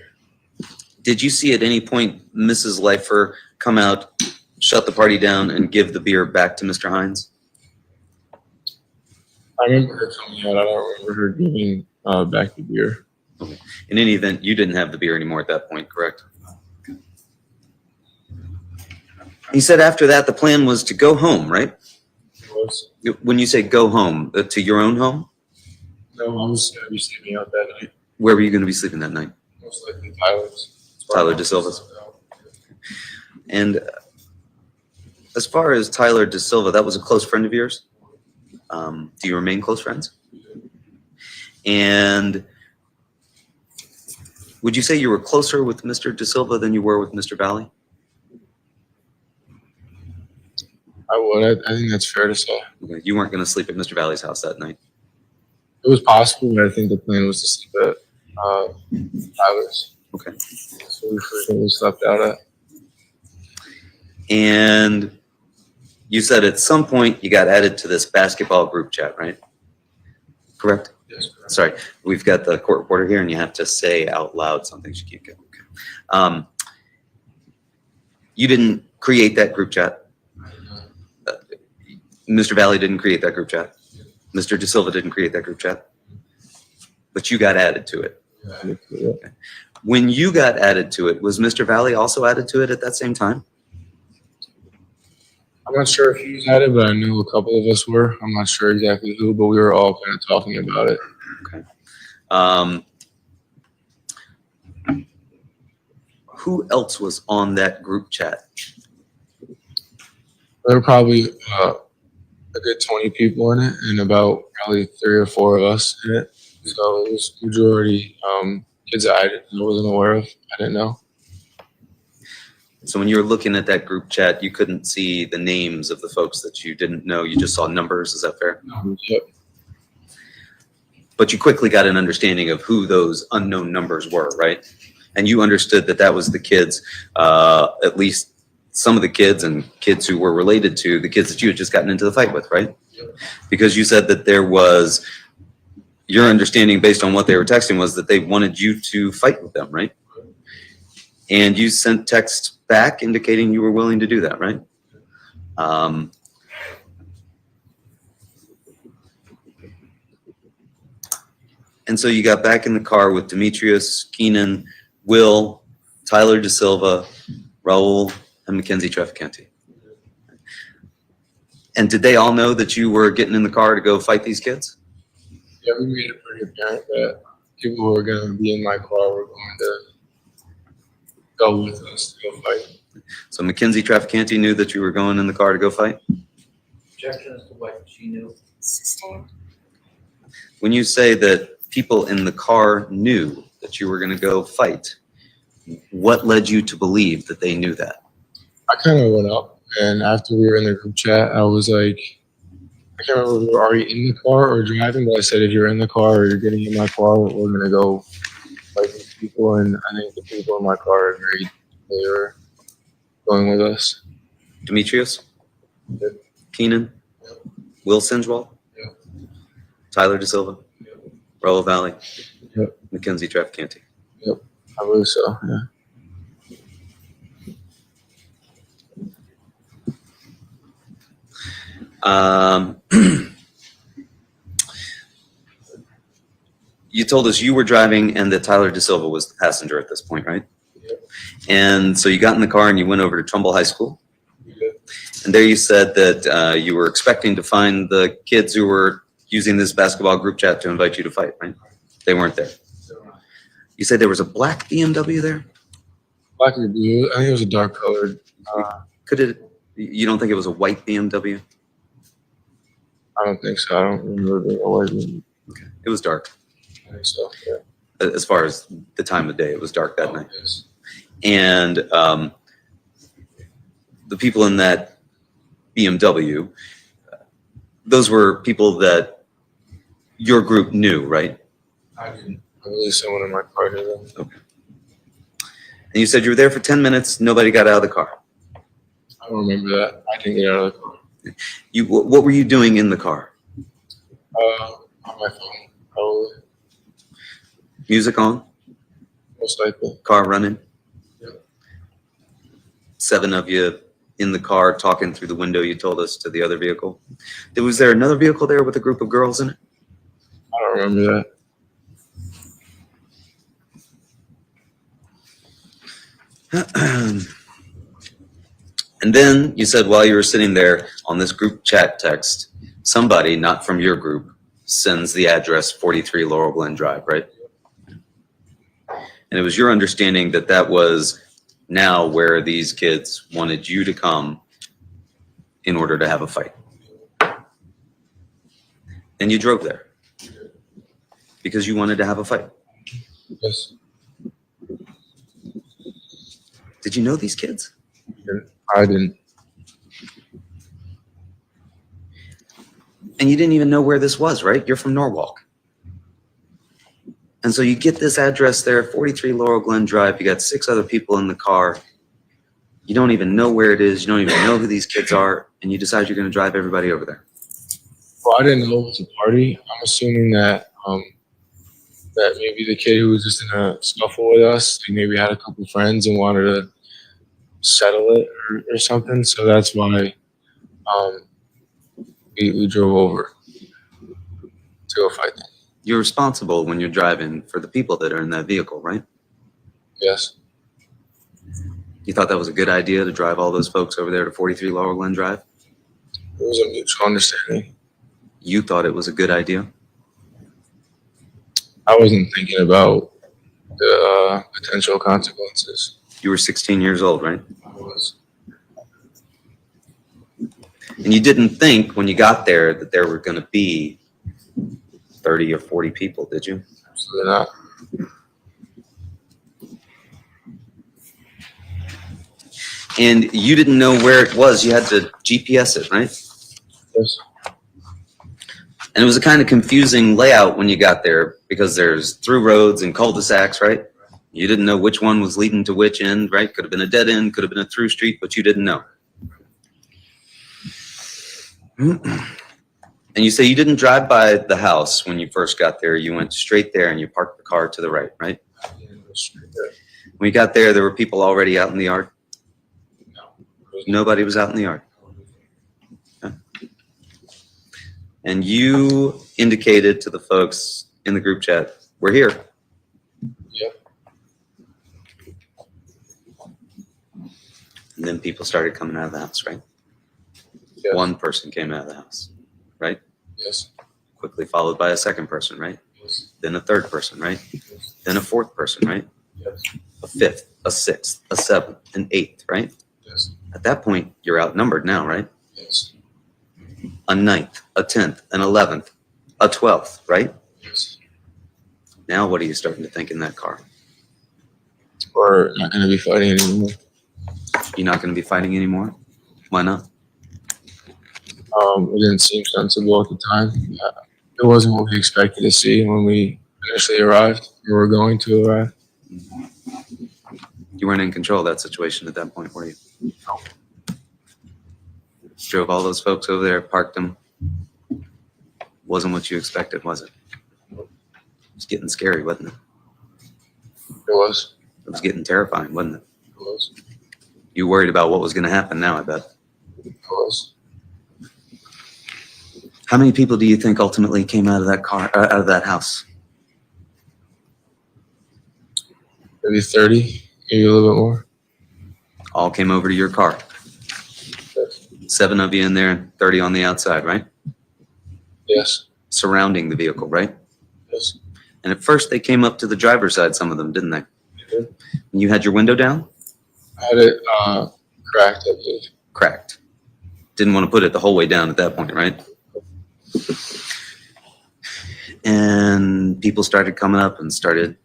Did you see at any point Mrs. Leifer come out, shut the party down, and give the beer back to Mr. Hines? I remember her coming out. I don't remember her giving back the beer. Okay. In any event, you didn't have the beer anymore at that point, correct? He said after that the plan was to go home, right? It was. When you say go home, to your own home, No, I was going to be sleeping out that night. where were you going to be sleeping that night? Most likely Tyler's. Tyler DeSilva's. And as far as Tyler DeSilva, that was a close friend of yours? Do you remain close friends? And would you say you were closer with Mr. DeSilva than you were with Mr. Valle? I would. I think that's fair to say. Okay. You weren't going to sleep at Mr. Valle's house that night. It was possible, but I think the plan was to sleep at Tyler's. Okay. So we frequently slept out at. And you said at some point you got added to this basketball group chat, right? Correct? Yes, correct. Sorry, we've got the court reporter here and you have to say out loud something she can't get. Okay. You didn't create that group chat. Mr. Valle didn't create that group chat. Mr. DeSilva didn't create that group chat. But you got added to it. Yeah. When you got added to it, was Mr. Valle also added to it at that same time? I'm not sure if he was at it, but I knew a couple of us were. I'm not sure exactly who, but we were all kind of talking about it. Okay. Who else was on that group chat? There were probably a good 20 people in it, and about probably 3 or 4 of us in it. So it was majority kids that I wasn't aware of. I didn't know. So when you were looking at that group chat, you couldn't see the names of the folks that you didn't know. You just saw numbers. Is that fair? Yep. But you quickly got an understanding of who those unknown numbers were, right? And you understood that that was the kids, at least some of the kids and kids who were related to the kids that you had just gotten into the fight with, right? Yep. Because you said that there was, your understanding based on what they were texting was that they wanted you to fight with them, right? And you sent text back indicating you were willing to do that, right? And so you got back in the car with Demetrius, Keenan, Will, Tyler DeSilva, Raul, and Mackenzie Trafficante. And did they all know that you were getting in the car to go fight these kids? Yeah, we made it pretty apparent that people who were going to be in my car were going to go with us to go fight. So Mackenzie Trafficante knew that you were going in the car to go fight? Objection as to what she knew. Sustained. When you say that people in the car knew that you were going to go fight, what led you to believe that they knew that? I kind of went up, and after we were in the group chat, I was like, I can't remember if we were already in the car or driving, but I said, if you're in the car or you're getting in my car, we're going to go fight these people. And I think the people in my car agreed they were going with us. Demetrius? Yep. Keenan? Yep. Will Sinjwal? Yep. Tyler DeSilva? Yep. Raul Valle? Yep. Mackenzie Trafficante? I believe so, yeah. You told us you were driving and that Tyler DeSilva was the passenger at this point, right? Yep. And so you got in the car and you went over to Trumbull High School. Yep. And there you said that you were expecting to find the kids who were using this basketball group chat to invite you to fight, right? They weren't there. You said there was a black BMW there? Black or blue, I think it was a dark colored. Could it, you don't think it was a white BMW? I don't think so. I don't remember being a white one. Okay. It was dark. I think so, yeah. As far as the time of day, it was dark that night. Yes. And the people in that BMW, those were people that your group knew, right? I didn't. I believe someone in my car did that. Okay. And you said you were there for 10 minutes, nobody got out of the car. I don't remember that. I didn't get out of the car. What were you doing in the car? On my phone, probably. Music on? Most likely. Car running? Yep. 7 of you in the car talking through the window, you told us, to the other vehicle. Was there another vehicle there with a group of girls in it? I don't remember that. And then you said while you were sitting there on this group chat text, somebody, not from your group, sends the address 43 Laurel Glen Drive, right? And it was your understanding that that was now where these kids wanted you to come in order to have a fight. And you drove there because you wanted to have a fight. Yes. Did you know these kids? I didn't. And you didn't even know where this was, right? You're from Norwalk. And so you get this address there, 43 Laurel Glen Drive. You got 6 other people in the car. You don't even know where it is. You don't even know who these kids are. And you decide you're going to drive everybody over there. Well, I didn't know it was a party. I'm assuming that that maybe the kid who was just in a scuffle with us, he maybe had a couple friends and wanted to settle it or something. So that's why we drove over to go fight them. You're responsible when you're driving for the people that are in that vehicle, right? Yes. You thought that was a good idea to drive all those folks over there to 43 Laurel Glen Drive? It was a mutual understanding. You thought it was a good idea? I wasn't thinking about the potential consequences. You were 16 years old, right? I was. And you didn't think when you got there that there were going to be 30 or 40 people, did you? Absolutely not. And you didn't know where it was. You had to GPS it, right? Yes. And it was a kind of confusing layout when you got there because there's through roads and cul-de-sacs, right? You didn't know which one was leading to which end, right? Could have been a dead end, could have been a through street, but you didn't know. And you say you didn't drive by the house when you first got there. You went straight there and you parked the car to the right, right? When you got there, there were people already out in the yard? Nobody was out in the yard. Okay. And you indicated to the folks in the group chat, we're here. Yeah. And then people started coming out of the house, right? Yes. One person came out of the house, right? Yes. Quickly followed by a second person, right? Yes. Then a third person, right? Yes. Then a fourth person, right? Yes. A fifth, a sixth, a seventh, an eighth, right? Yes. At that point, you're outnumbered now, right? Yes. A ninth, a 10th, an 11th, a 12th, right? Yes. Now what are you starting to think in that car? We're not going to be fighting anymore. You're not going to be fighting anymore? Why not? It didn't seem sensible at the time. It wasn't what we expected to see when we initially arrived, or were going to arrive. You weren't in control of that situation at that point, were you? No. Drove all those folks over there, parked them. Wasn't what you expected, was it? It was getting scary, wasn't it? It was. It was getting terrifying, wasn't it? It was. You worried about what was going to happen now, I bet. It was. How many people do you think ultimately came out of that car, out of that house? Maybe 30, maybe a little bit more. All came over to your car. Yes. 7 of you in there and 30 on the outside, right? Yes. Surrounding the vehicle, right? Yes. And at first they came up to the driver's side, some of them, didn't they? They did. And you had your window down? I had it cracked, I believe. Cracked. Didn't want to put it the whole way down at that point, right? And people started coming up and started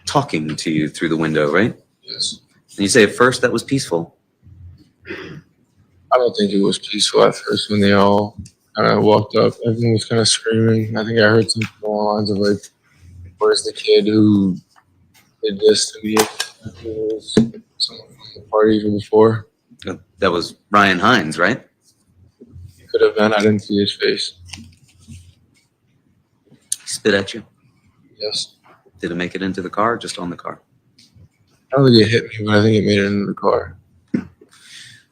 talking to you through the window, right? Yes. And you say at first that was peaceful. I don't think it was peaceful at first when they all kind of walked up. Everyone was kind of screaming. I think I heard something along the lines of like, "Where's the kid who did this to me?" It was someone from the party even before. That was Ryan Hines, right? It could have been. I didn't see his face. He spit at you. Yes. Did it make it into the car or just on the car? I don't think it hit me, but I think it made it into the car.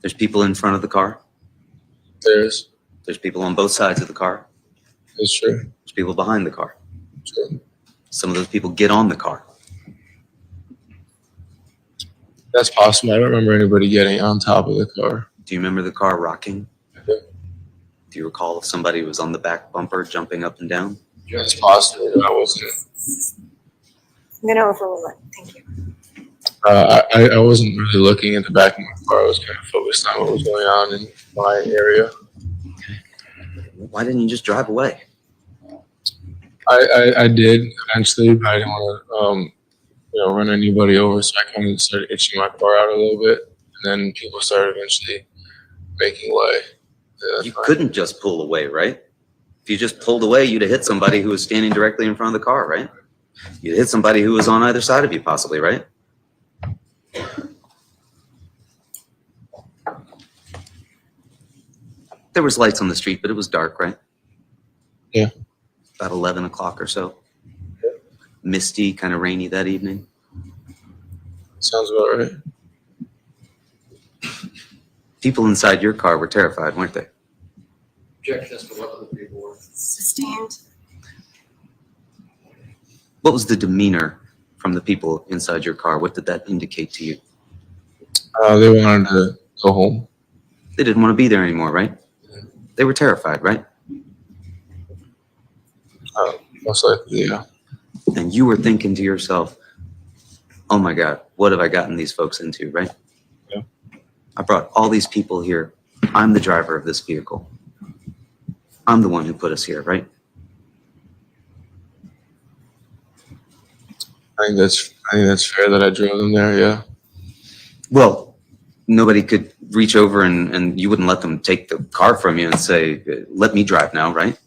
There's people in front of the car. There's. There's people on both sides of the car. It's true. There's people behind the car. True. Some of those people get on the car. That's possible. I don't remember anybody getting on top of the car. Do you remember the car rocking? Okay. Do you recall if somebody was on the back bumper jumping up and down? It's possible that I wasn't. I'm going to overrule it. Thank you. I wasn't really looking at the back of my car. I was kind of focused on what was going on in my area. Why didn't you just drive away? I did eventually, but I didn't want to run anybody over, so I kind of started itching my car out a little bit, and then people started eventually making way. Yeah, You couldn't just pull away, right? If you just pulled away, you'd have hit somebody who was standing directly in front of the car, right? You'd hit somebody who was on either side of you, possibly, right? There was lights on the street, but it was dark, right? Yeah. About 11 o'clock or so. Misty, kind of rainy that evening. Sounds about right. People inside your car were terrified, weren't they? Objection as to what other people were. Sustained. What was the demeanor from the people inside your car? What did that indicate to you? They wanted to go home. They didn't want to be there anymore, right? They were terrified, right? Most likely, yeah. And you were thinking to yourself, oh my God, what have I gotten these folks into, right? Yeah. I brought all these people here. I'm the driver of this vehicle. I'm the one who put us here, right? I think that's fair that I drove them there. Yeah. Well, nobody could reach over and you wouldn't let them take the car from you and say, let me drive now, right?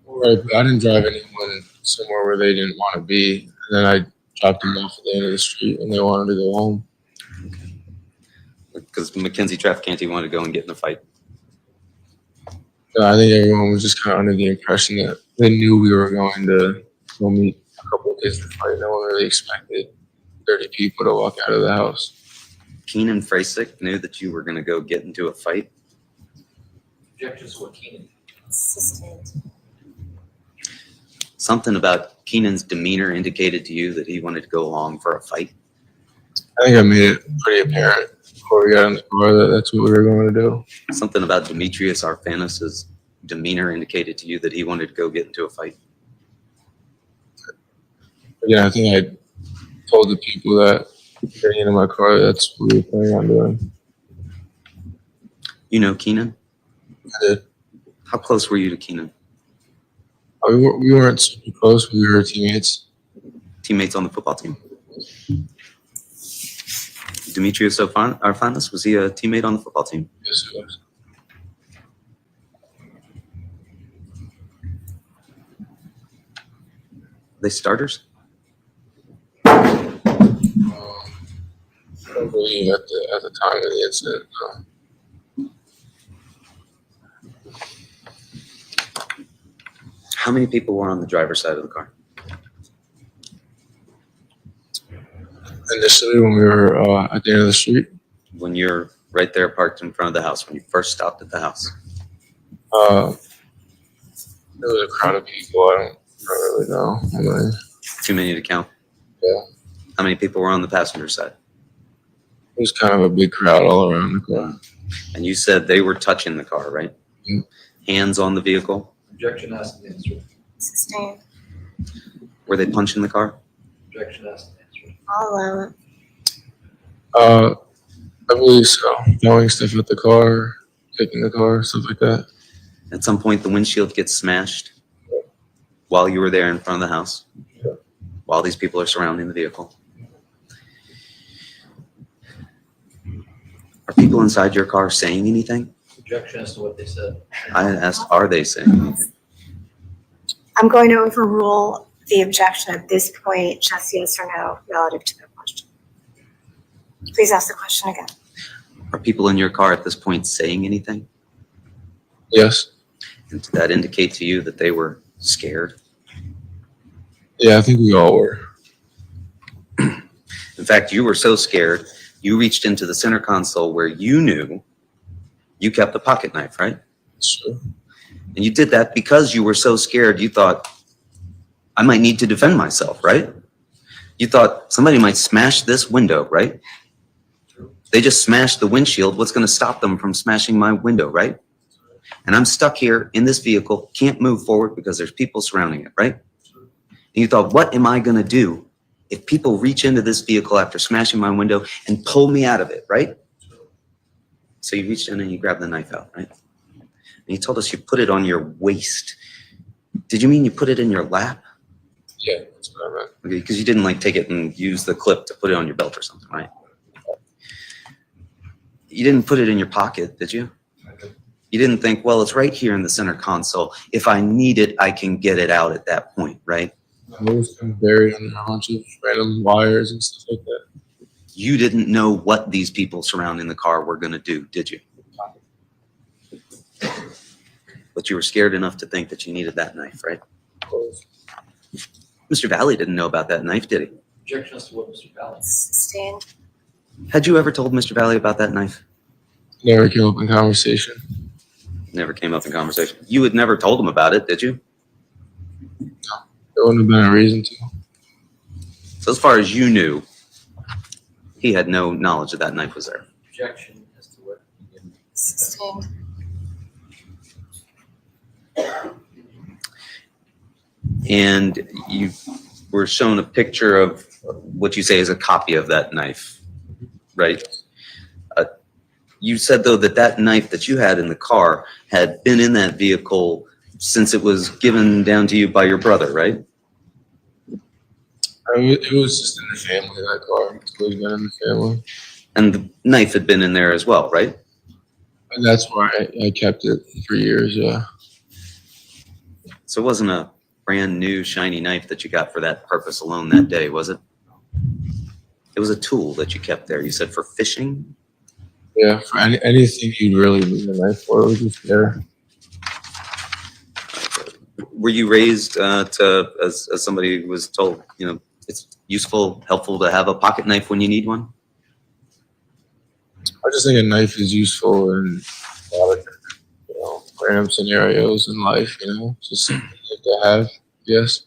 Right, but I didn't drive anyone somewhere where they didn't want to be, and then I dropped them off at the end of the street, and they wanted to go home. Because Mackenzie Traficante wanted to go and get in a fight. I think everyone was just kind of under the impression that they knew we were going to go meet a couple of kids to fight. No one really expected 30 people to walk out of the house. Keenan Frasick knew that you were going to go get into a fight. Objection to what Keenan. Sustained. Something about Keenan's demeanor indicated to you that he wanted to go along for a fight? I think I made it pretty apparent before we got in the car that that's what we were going to do. Something about Demetrius Arphanis' demeanor indicated to you that he wanted to go get into a fight? Again, I think I told the people that getting into my car, that's what we were planning on doing. You know Keenan? I did. How close were you to Keenan? We weren't super close. We were teammates. Teammates on the football team? Demetrius Arphanis, was he a teammate on the football team? Yes, it was. Are they starters? I don't believe at the time of the incident. How many people were on the driver's side of the car? Initially, when we were at the end of the street, When you're right there parked in front of the house, when you first stopped at the house? there was a crowd of people. I don't really know how many. Too many to count? Yeah. How many people were on the passenger side? It was kind of a big crowd all around the car. And you said they were touching the car, right? Yeah. Hands on the vehicle? Objection asked and answered. Sustained. Were they punching the car? Objection asked and answered. I'll allow it. I believe so. Throwing stuff at the car, kicking the car, stuff like that. At some point, the windshield gets smashed while you were there in front of the house, Yeah. while these people are surrounding the vehicle. Are people inside your car saying anything? Objection as to what they said. I asked, are they saying anything? I'm going to overrule the objection at this point, just yes or no, relative to the question. Please ask the question again. Are people in your car at this point saying anything? Yes. And did that indicate to you that they were scared? Yeah, I think we all were. In fact, you were so scared, you reached into the center console where you knew you kept a pocket knife, right? That's true. And you did that because you were so scared, you thought, I might need to defend myself, right? You thought somebody might smash this window, right? They just smashed the windshield. What's going to stop them from smashing my window, right? And I'm stuck here in this vehicle, can't move forward because there's people surrounding it, right? And you thought, what am I going to do if people reach into this vehicle after smashing my window and pull me out of it, right? So you reached in and you grabbed the knife out, right? And you told us you put it on your waist. Did you mean you put it in your lap? Yeah, that's what I meant. Okay, because you didn't like take it and use the clip to put it on your belt or something, right? You didn't put it in your pocket, did you? You didn't think, well, it's right here in the center console. If I need it, I can get it out at that point, right? It was kind of buried under a bunch of random wires and stuff like that. You didn't know what these people surrounding the car were going to do, did you? But you were scared enough to think that you needed that knife, right? Of course. Mr. Valle didn't know about that knife, did he? Objection as to what Mr. Valle. Sustained. Had you ever told Mr. Valle about that knife? Never came up in conversation. Never came up in conversation. You had never told him about it, did you? There wouldn't have been a reason to. So as far as you knew, he had no knowledge that that knife was there. Objection as to what he did. Sustained. And you were shown a picture of what you say is a copy of that knife, right? You said, though, that that knife that you had in the car had been in that vehicle since it was given down to you by your brother, right? It was just in the family, that car. It's always been in the family. And the knife had been in there as well, right? And that's why I kept it for years, yeah. So it wasn't a brand new shiny knife that you got for that purpose alone that day, was it? It was a tool that you kept there. You said for fishing? Yeah, for anything you'd really need a knife for, it was just there. Were you raised as somebody who was told, you know, it's useful, helpful to have a pocket knife when you need one? I just think a knife is useful in a lot of, random scenarios in life, just something to have Yes.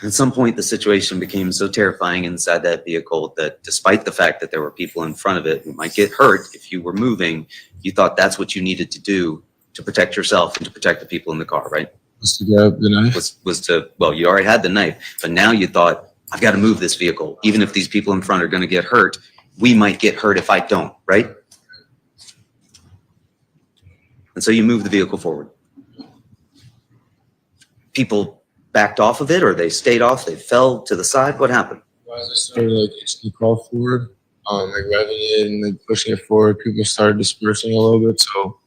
At some point, the situation became so terrifying inside that vehicle that despite the fact that there were people in front of it who might get hurt if you were moving, you thought that's what you needed to do to protect yourself and to protect the people in the car, right? Was to grab the knife. Was to, well, you already had the knife, but now you thought, I've got to move this vehicle. Even if these people in front are going to get hurt, we might get hurt if I don't, right? And so you move the vehicle forward. People backed off of it, or they stayed off, they fell to the side. What happened? I just started like itching the car forward, like revving it and then pushing it forward. People started dispersing a little bit, so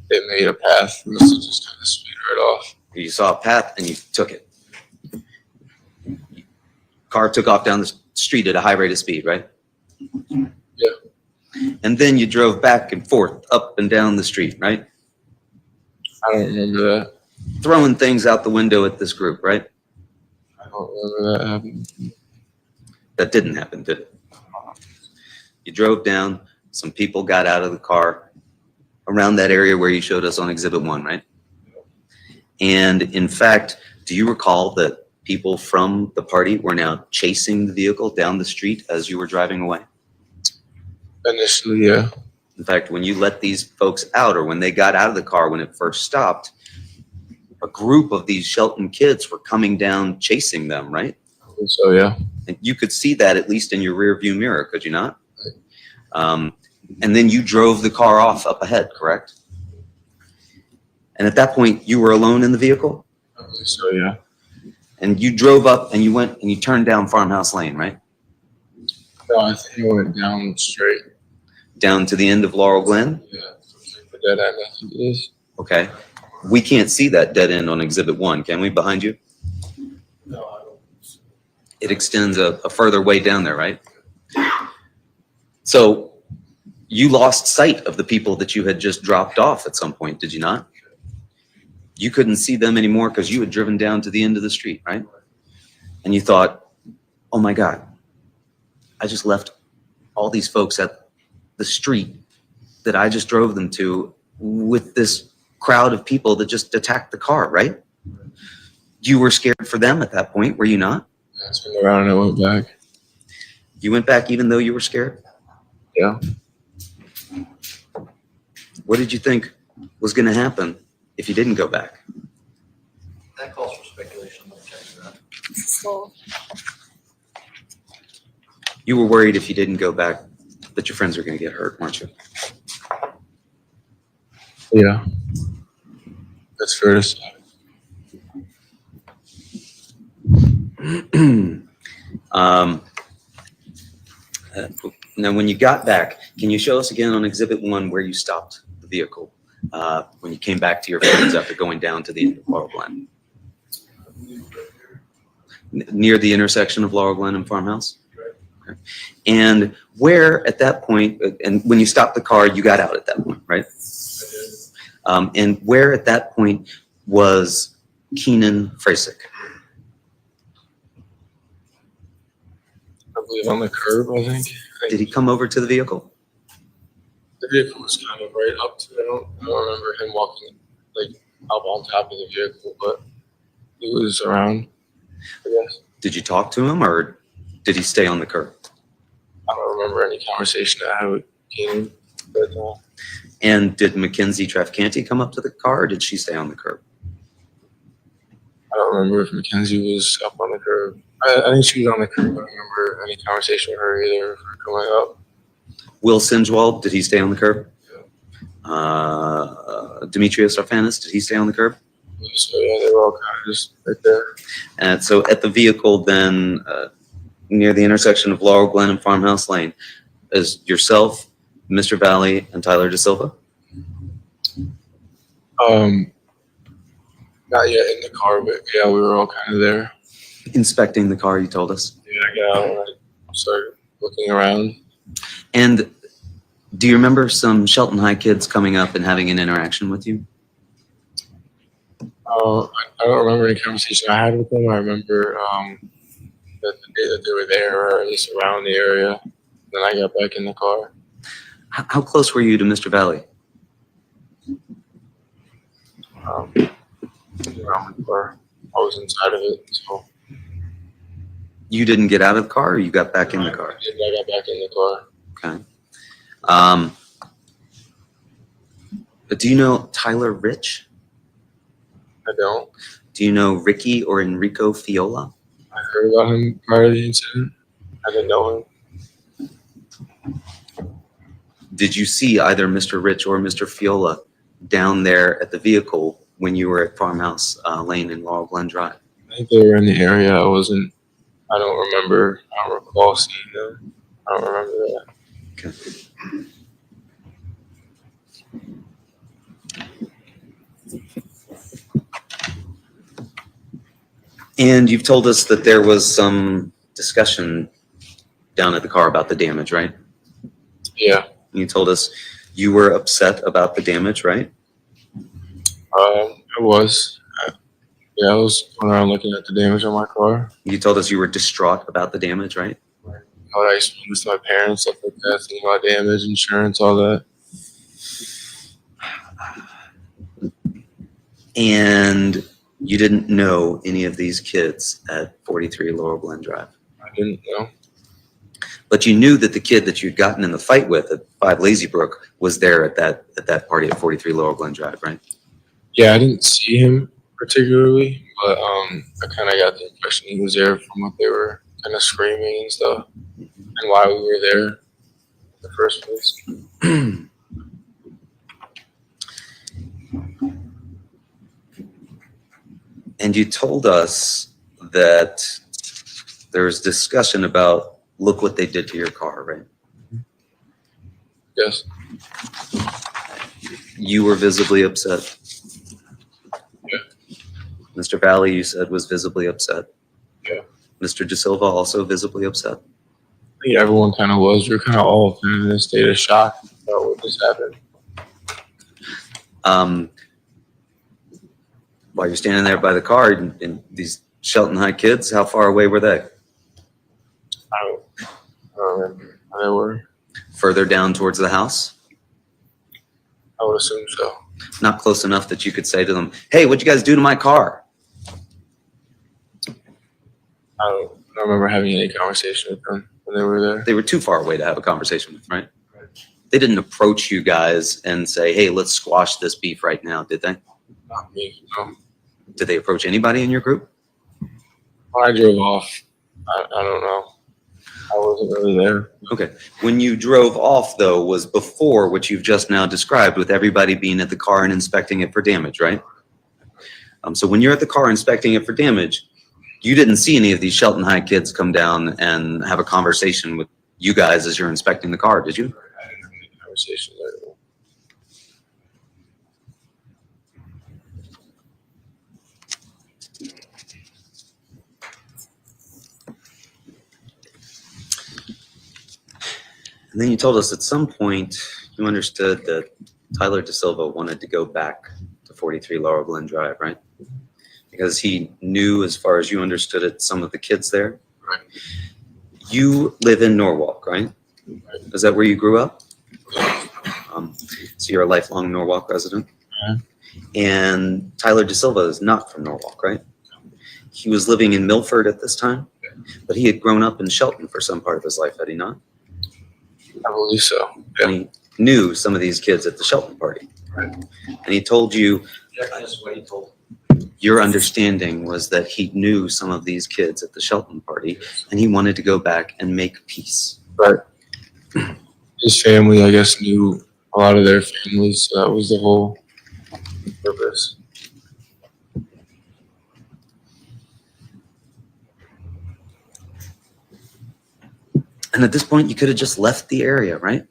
it made a path for us to just kind of speed right off. You saw a path and you took it. Car took off down the street at a high rate of speed, right? Yeah. And then you drove back and forth, up and down the street, right? I don't remember that. Throwing things out the window at this group, right? I don't remember that happening. That didn't happen, did it? You drove down, some people got out of the car around that area where you showed us on Exhibit 1, right? And in fact, do you recall that people from the party were now chasing the vehicle down the street as you were driving away? Initially, yeah. In fact, when you let these folks out, or when they got out of the car when it first stopped, a group of these Shelton kids were coming down chasing them, right? I think so, yeah. And you could see that at least in your rear view mirror, could you not? And then you drove the car off up ahead, correct? And at that point, you were alone in the vehicle? I believe so, yeah. And you drove up and you went and you turned down Farmhouse Lane, right? No, I think it went down straight. Down to the end of Laurel Glen? Yeah. The dead end, I think it is. Okay. We can't see that dead end on Exhibit 1, can we, behind you? No, I don't. It extends a further way down there, right? So you lost sight of the people that you had just dropped off at some point, did you not? You couldn't see them anymore because you had driven down to the end of the street, right? And you thought, oh my God, I just left all these folks at the street that I just drove them to with this crowd of people that just attacked the car, right? You were scared for them at that point, were you not? I turned around and I went back. You went back even though you were scared? Yeah. What did you think was going to happen if you didn't go back? That calls for speculation. Let me check that. So, You were worried if you didn't go back that your friends were going to get hurt, weren't you? Yeah. That's fair to say. Now, when you got back, can you show us again on Exhibit 1 where you stopped the vehicle when you came back to your friends after going down to the end of Laurel Glen? Near the intersection of Laurel Glen and Farmhouse? Okay. And where at that point, and when you stopped the car, you got out at that point, right? And where at that point was Keenan Frasick? I believe on the curb, I think. Did he come over to the vehicle? The vehicle was kind of right up to it. I don't remember him walking like up on top of the vehicle, but he was around, I guess. Did you talk to him or did he stay on the curb? I don't remember any conversation I had with Keenan, but And did Mackenzie Trafcanti come up to the car or did she stay on the curb? I don't remember if Mackenzie was up on the curb. I think she was on the curb. I don't remember any conversation with her either for coming up. Will Sinjwald, did he stay on the curb? Demetrius Arfanis, did he stay on the curb? So yeah, they were all kind of just right there. And so at the vehicle then, near the intersection of Laurel Glen and Farmhouse Lane, is yourself, Mr. Valle, and Tyler De Silva? Not yet in the car, but yeah, we were all kind of there. Inspecting the car, you told us. Yeah, I got out and I started looking around. And do you remember some Shelton High kids coming up and having an interaction with you? I don't remember any conversation I had with them. I remember that the day that they were there, or at least around the area. Then I got back in the car. How close were you to Mr. Valle? around my car. I was inside of it, so You didn't get out of the car, or you got back in the car? I got back in the car. Okay. But do you know Tyler Rich? I don't. Do you know Ricky or Enrico Fiola? I heard about him prior to the incident. I didn't know him. Did you see either Mr. Rich or Mr. Fiola down there at the vehicle when you were at Farmhouse Lane in Laurel Glen Drive? I think they were in the area. I don't remember. I don't recall seeing them. I don't remember that. Okay. And you've told us that there was some discussion down at the car about the damage, right? Yeah. You told us you were upset about the damage, right? It was. Yeah, I was going around looking at the damage on my car. You told us you were distraught about the damage, right? I explained this to my parents, stuff like that, thinking about damage, insurance, all that. And you didn't know any of these kids at 43 Laurel Glen Drive. I didn't know. But you knew that the kid that you'd gotten in the fight with at 5 Lazy Brook was there at that party at 43 Laurel Glen Drive, right? Yeah, I didn't see him particularly, but I kind of got the impression he was there from what they were kind of screaming and stuff, and why we were there in the first place. And you told us that there was discussion about, look what they did to your car, right? Yes. You were visibly upset. Yeah. Mr. Valle, you said, was visibly upset. Yeah. Mr. De Silva also visibly upset. I think everyone kind of was. We were kind of all kind of in a state of shock about what just happened. While you're standing there by the car, and these Shelton High kids, how far away were they? I don't remember how they were. Further down towards the house? I would assume so. Not close enough that you could say to them, hey, what'd you guys do to my car? I don't remember having any conversation with them when they were there. They were too far away to have a conversation with, right? They didn't approach you guys and say, hey, let's squash this beef right now, did they? Not me, no. Did they approach anybody in your group? When I drove off, I don't know. I wasn't really there. Okay. When you drove off, though, was before what you've just now described, with everybody being at the car and inspecting it for damage, right? So when you're at the car inspecting it for damage, you didn't see any of these Shelton High kids come down and have a conversation with you guys as you're inspecting the car, did you? I didn't have any conversation there. And then you told us at some point you understood that Tyler De Silva wanted to go back to 43 Laurel Glen Drive, right? Because he knew, as far as you understood it, some of the kids there. Right. You live in Norwalk, right? Is that where you grew up? So you're a lifelong Norwalk resident? Yeah. And Tyler De Silva is not from Norwalk, right? He was living in Milford at this time, but he had grown up in Shelton for some part of his life, had he not? I believe so. And he knew some of these kids at the Shelton party. Right. And he told you, That's what he told. your understanding was that he knew some of these kids at the Shelton party, and he wanted to go back and make peace. But his family, I guess, knew a lot of their families. So that was the whole purpose. And at this point, you could have just left the area, right?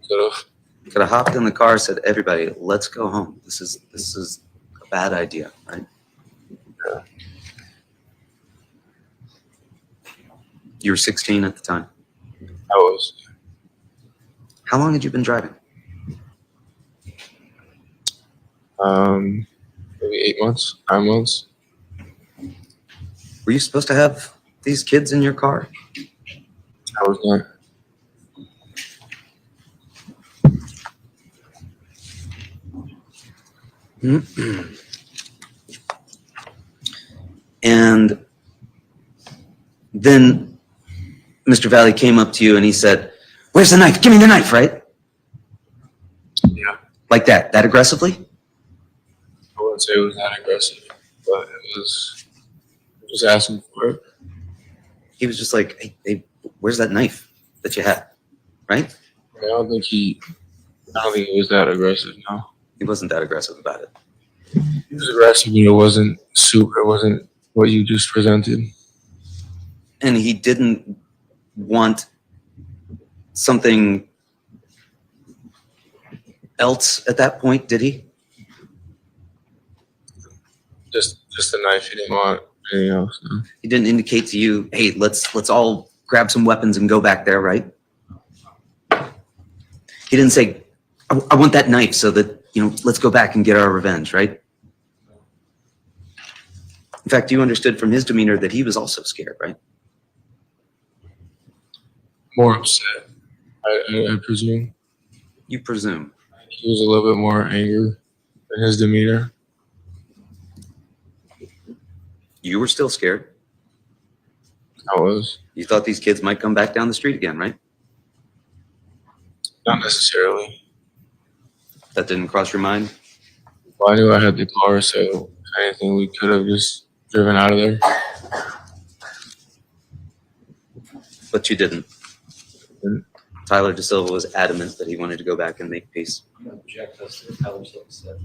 Could have. You could have hopped in the car and said, everybody, let's go home. This is a bad idea, right? Yeah. You were 16 at the time. I was. How long had you been driving? Maybe 8 months, 9 months. Were you supposed to have these kids in your car? I was not. And then Mr. Valle came up to you and he said, "Where's the knife? Give me the knife," right? Yeah. Like that aggressively? I wouldn't say it was that aggressive, but it was just asking for it. He was just like, hey, where's that knife that you had, right? I don't think he was that aggressive, no. He wasn't that aggressive about it. He was aggressive, but it wasn't what you just presented. And he didn't want something else at that point, did he? Just the knife. He didn't want anything else. No. He didn't indicate to you, hey, let's all grab some weapons and go back there, right? He didn't say, I want that knife so that, let's go back and get our revenge, right? In fact, you understood from his demeanor that he was also scared, right? More upset, I presume. You presume. He was a little bit more angry in his demeanor. You were still scared. I was. You thought these kids might come back down the street again, right? Not necessarily. That didn't cross your mind? Well, I knew I had the car, so if anything, we could have just driven out of there. But you didn't. Tyler DeSilva was adamant that he wanted to go back and make peace. I'm going to object as to what Tyler said.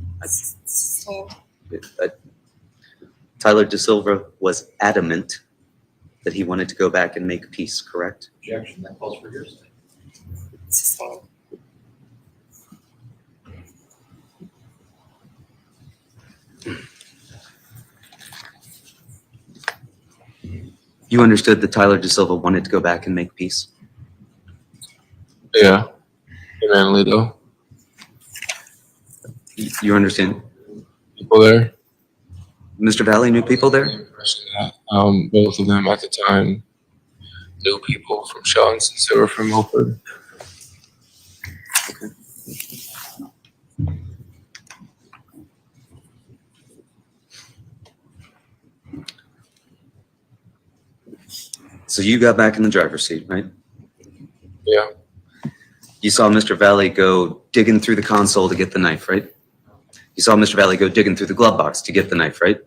Tyler DeSilva was adamant that he wanted to go back and make peace, correct? Objection, that calls for hearsay. Sustained. You understood that Tyler DeSilva wanted to go back and make peace? Yeah. Humanly, though. You understand? People there. Mr. Valle knew people there? Both of them at the time knew people from Sheldon since they were from Milford. So you got back in the driver's seat, right? Yeah. You saw Mr. Valle go digging through the console to get the knife, right? You saw Mr. Valle go digging through the glove box to get the knife, right?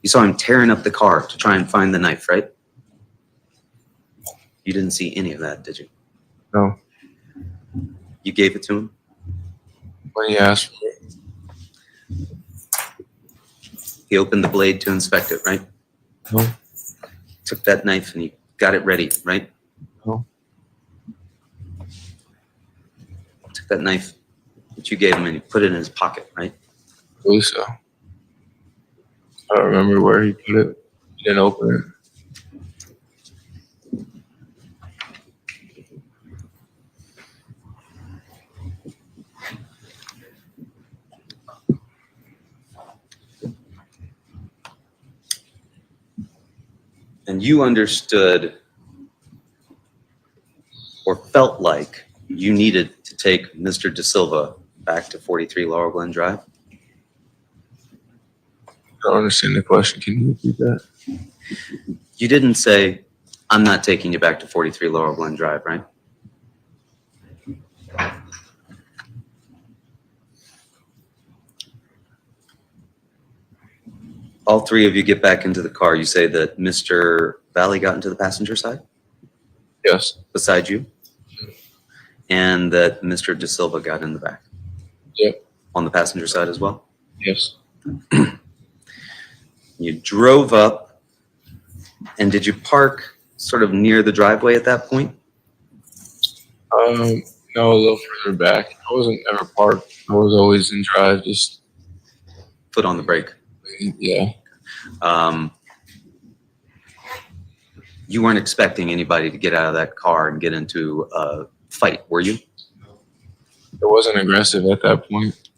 You saw him tearing up the car to try and find the knife, right? You didn't see any of that, did you? No. You gave it to him? When he asked for it. He opened the blade to inspect it, right? No. Took that knife and he got it ready, right? No. Took that knife that you gave him and he put it in his pocket, right? I believe so. I don't remember where he put it. He didn't open it. And you understood or felt like you needed to take Mr. DeSilva back to 43 Laurel Glen Drive? I don't understand the question. Can you repeat that? You didn't say, I'm not taking you back to 43 Laurel Glen Drive, right? All three of you get back into the car. You say that Mr. Valle got into the passenger side Yes. beside you, and that Mr. DeSilva got in the back. Yep. On the passenger side as well. Yes. You drove up, and did you park sort of near the driveway at that point? No, a little further back. I wasn't ever parked. I was always in drive, just Foot on the brake. yeah. You weren't expecting anybody to get out of that car and get into a fight, were you? It wasn't aggressive at that point.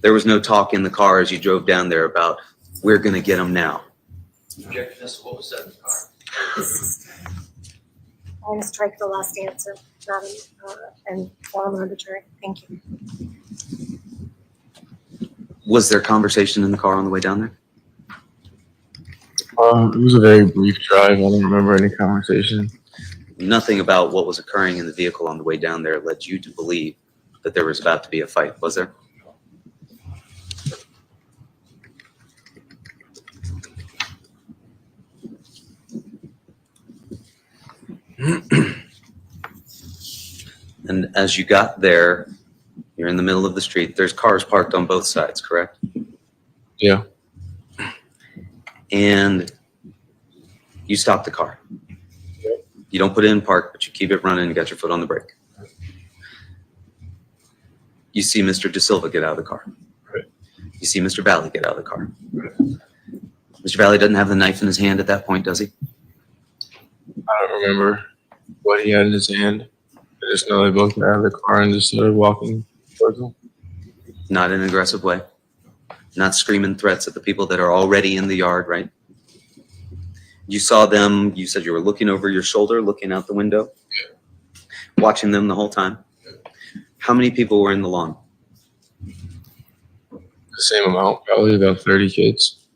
There was no talk in the car as you drove down there about, we're going to get them now. Objection as to what was said in the car. I'm going to strike the last answer, Madam, and form arbitrary. Thank you. Was there conversation in the car on the way down there? It was a very brief drive. I don't remember any conversation. Nothing about what was occurring in the vehicle on the way down there led you to believe that there was about to be a fight, was there? And as you got there, you're in the middle of the street. There's cars parked on both sides, correct? Yeah. And you stop the car. Yep. You don't put it in park, but you keep it running and got your foot on the brake. You see Mr. De Silva get out of the car. Right. You see Mr. Valle get out of the car. Right. Mr. Valle doesn't have the knife in his hand at that point, does he? I don't remember what he had in his hand. I just know they both got out of the car and just started walking towards him. Not in an aggressive way. Not screaming threats at the people that are already in the yard, right? You saw them, you said you were looking over your shoulder, looking out the window, watching them the whole time. How many people were in the lawn? The same amount, probably about 30 kids.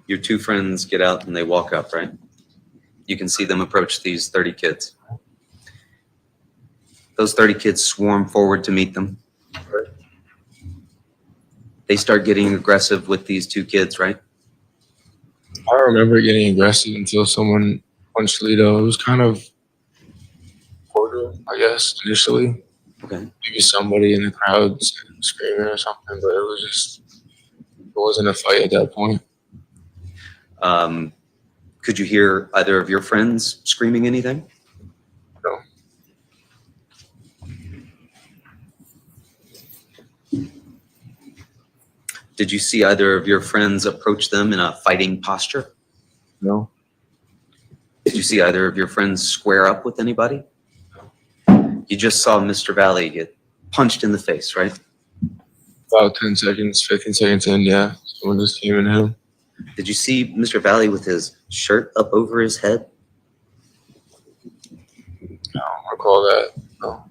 Your two friends get out and they walk up, right? You can see them approach these 30 kids. Those 30 kids swarm forward to meet them. Right. They start getting aggressive with these two kids, right? I don't remember getting aggressive until someone punched Lito. It was kind of cordial, I guess, initially. Okay. Maybe somebody in the crowd screaming or something, but it wasn't a fight at that point. Could you hear either of your friends screaming anything? No. Did you see either of your friends approach them in a fighting posture? No. Did you see either of your friends square up with anybody? You just saw Mr. Valle get punched in the face, right? About 10 seconds, 15 seconds in, yeah. Someone just came and hit him. Did you see Mr. Valle with his shirt up over his head? I don't recall that. No.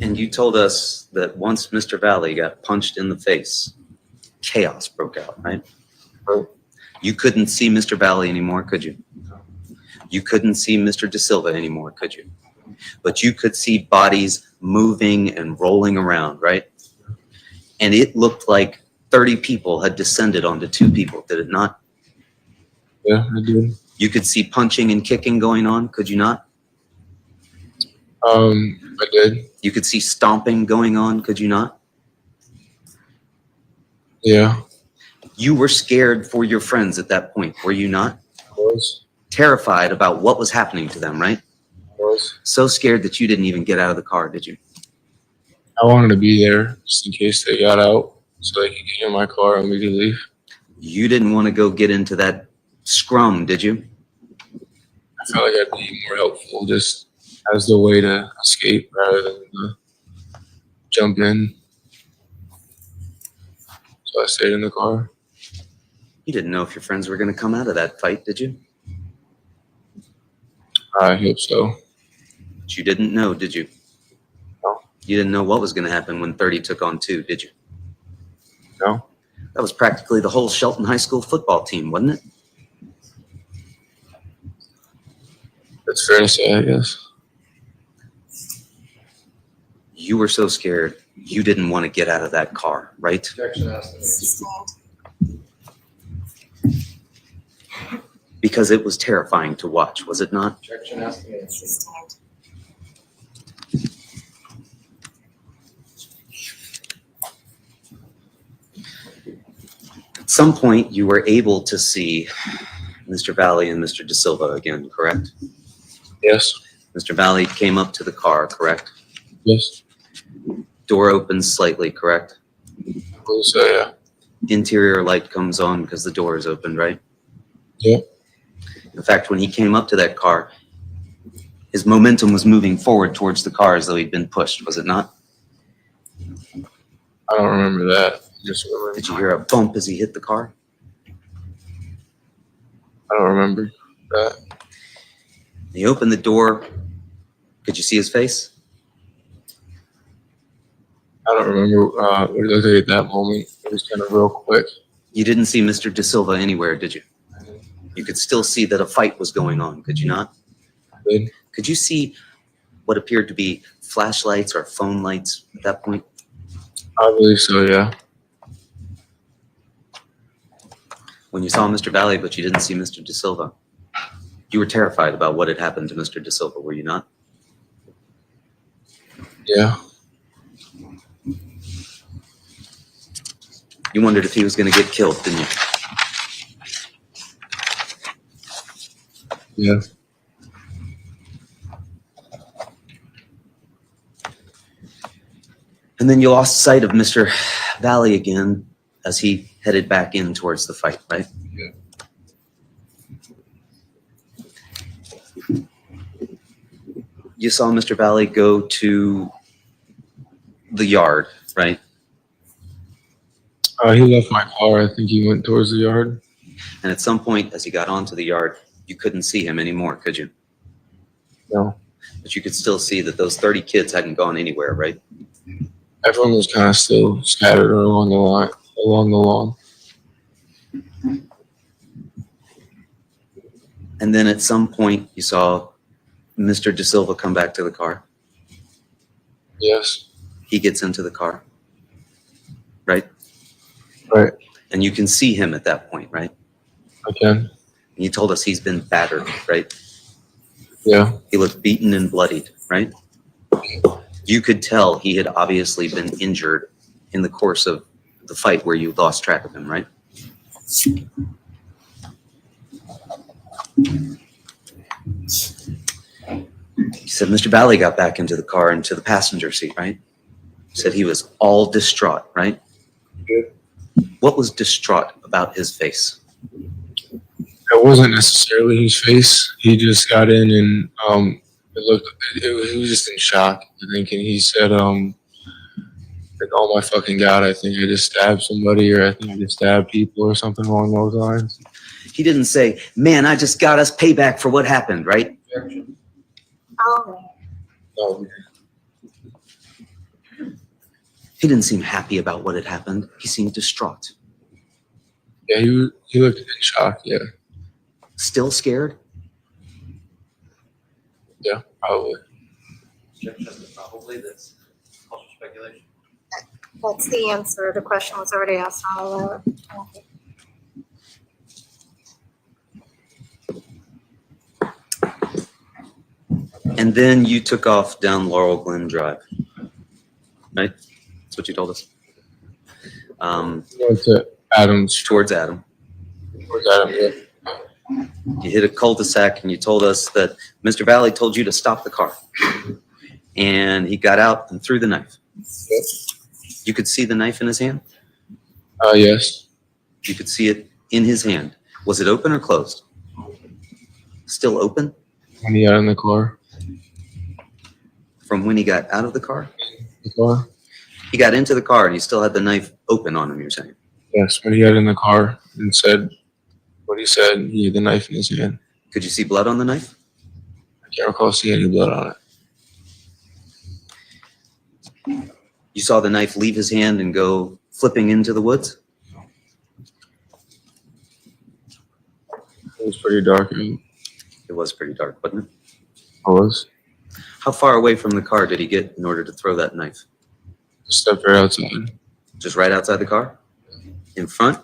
And you told us that once Mr. Valle got punched in the face, chaos broke out, right? Right. You couldn't see Mr. Valle anymore, could you? You couldn't see Mr. De Silva anymore, could you? But you could see bodies moving and rolling around, right? And it looked like 30 people had descended onto two people, did it not? Yeah, I did. You could see punching and kicking going on, could you not? I did. You could see stomping going on, could you not? Yeah. You were scared for your friends at that point, were you not? I was. Terrified about what was happening to them, right? I was. So scared that you didn't even get out of the car, did you? I wanted to be there just in case they got out so they could get in my car and we could leave. You didn't want to go get into that scrum, did you? I felt like I'd be more helpful just as the way to escape rather than jump in. So I stayed in the car. You didn't know if your friends were going to come out of that fight, did you? I hope so. But you didn't know, did you? No. You didn't know what was going to happen when 30 took on 2, did you? No. That was practically the whole Shelton High School football team, wasn't it? That's fair to say, I guess. You were so scared, you didn't want to get out of that car, right? Objection has to be. Sustained. Because it was terrifying to watch, was it not? Objection has to be. Sustained. At some point, you were able to see Mr. Valle and Mr. De Silva again, correct? Yes. Mr. Valle came up to the car, correct? Yes. Door opens slightly, correct? I believe so, yeah. Interior light comes on because the door is open, right? Yeah. In fact, when he came up to that car, his momentum was moving forward towards the car as though he'd been pushed, was it not? I don't remember that. Just remember. Did you hear a bump as he hit the car? I don't remember that. He opened the door. Could you see his face? I don't remember what it looked like at that moment. It was kind of real quick. You didn't see Mr. De Silva anywhere, did you? You could still see that a fight was going on, could you not? I did. Could you see what appeared to be flashlights or phone lights at that point? I believe so, yeah. When you saw Mr. Valle, but you didn't see Mr. De Silva, you were terrified about what had happened to Mr. De Silva, were you not? Yeah. You wondered if he was going to get killed, didn't you? Yeah. And then you lost sight of Mr. Valle again as he headed back in towards the fight, right? Yeah. You saw Mr. Valle go to the yard, right? He left my car. I think he went towards the yard. And at some point, as he got onto the yard, you couldn't see him anymore, could you? No. But you could still see that those 30 kids hadn't gone anywhere, right? Everyone was kind of still scattered along the line, along the lawn. And then at some point, you saw Mr. De Silva come back to the car. Yes. He gets into the car, right? Right. And you can see him at that point, right? I can. And you told us he's been battered, right? Yeah. He looked beaten and bloodied, right? You could tell he had obviously been injured in the course of the fight where you lost track of him, right? He said Mr. Valle got back into the car, into the passenger seat, right? He said he was all distraught, right? Good. What was distraught about his face? It wasn't necessarily his face. He just got in and he was just in shock, I think, and he said, like, oh my fucking God, I think I just stabbed somebody, or I think I just stabbed people, or something along those lines. He didn't say, man, I just got us payback for what happened, right? Objection. Oh, No, He didn't seem happy about what had happened. He seemed distraught. yeah, he looked in shock, yeah. Still scared? Yeah, probably. Objection is probably, that's cultural speculation. that's the answer. The question was already asked. I'll, And then you took off down Laurel Glen Drive, right? That's what you told us. Went to Adams, Towards Adam. towards Adam, yeah. You hit a cul-de-sac and you told us that Mr. Valle told you to stop the car. And he got out and threw the knife. Yep. You could see the knife in his hand? Yes. You could see it in his hand. Was it open or closed? Still open? When he got in the car. From when he got out of the car? The car? He got into the car and he still had the knife open on him, you're saying? Yes, when he got in the car and said what he said, he had the knife in his hand. Could you see blood on the knife? I can't recall seeing any blood on it. You saw the knife leave his hand and go flipping into the woods? It was pretty dark. It was pretty dark, wasn't it? I was. How far away from the car did he get in order to throw that knife? Just stepped right outside. Just right outside the car? In front?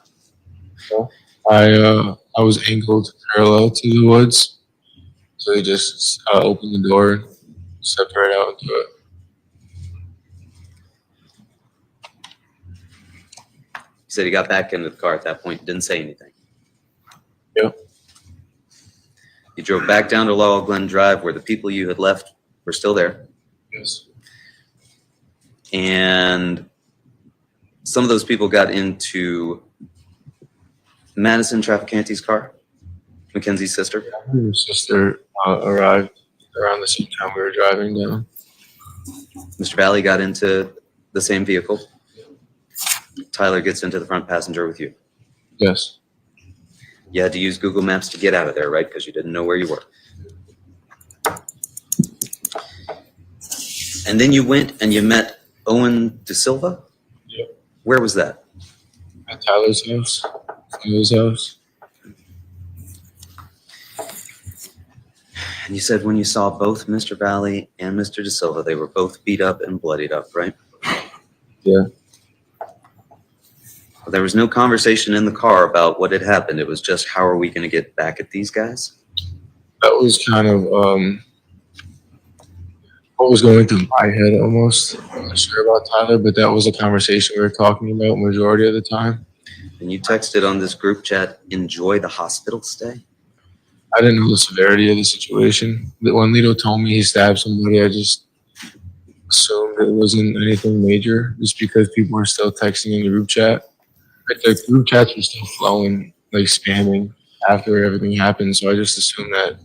I was angled parallel to the woods, so he just opened the door, stepped right out into it. He said he got back into the car at that point, didn't say anything. Yep. You drove back down to Laurel Glen Drive where the people you had left were still there. Yes. And some of those people got into Madison Traficante's car, Mackenzie's sister. His sister arrived around the same time we were driving down. Mr. Valle got into the same vehicle. Tyler gets into the front passenger with you. Yes. You had to use Google Maps to get out of there, right? Because you didn't know where you were. And then you went and you met Owen De Silva? Yep. Where was that? At Tyler's house. Tyler's house. And you said when you saw both Mr. Valle and Mr. De Silva, they were both beat up and bloodied up, right? Yeah. Well, there was no conversation in the car about what had happened. It was just, how are we going to get back at these guys? That was kind of what was going through my head almost. I'm not sure about Tyler, but that was a conversation we were talking about majority of the time. And you texted on this group chat, enjoy the hospital stay? I didn't know the severity of the situation. When Lito told me he stabbed somebody, I just assumed it wasn't anything major, just because people were still texting in the group chat. Like the group chats were still flowing, like spamming after everything happened. So I just assumed that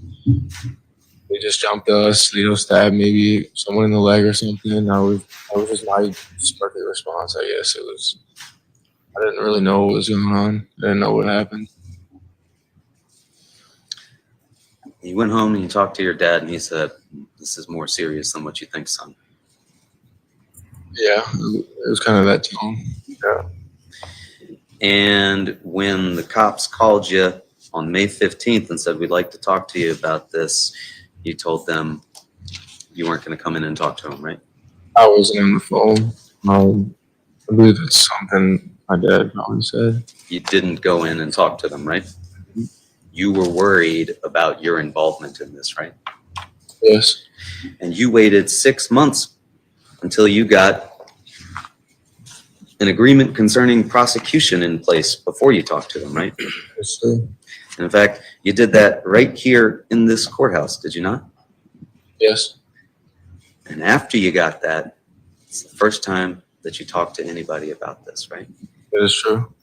they just jumped us. Lito stabbed maybe someone in the leg or something. That was just my smirky response, I guess. I didn't really know what was going on. I didn't know what happened. You went home and you talked to your dad, and he said, this is more serious than what you think, son. Yeah, it was kind of that tone. Yeah. And when the cops called you on May 15th and said, we'd like to talk to you about this, you told them you weren't going to come in and talk to them, right? I wasn't on the phone. I believe that's something my dad probably said. You didn't go in and talk to them, right? You were worried about your involvement in this, right? Yes. And you waited 6 months until you got an agreement concerning prosecution in place before you talked to them, right? Yes, sir. And in fact, you did that right here in this courthouse, did you not? Yes. And after you got that, it's the first time that you talked to anybody about this, right? That is true.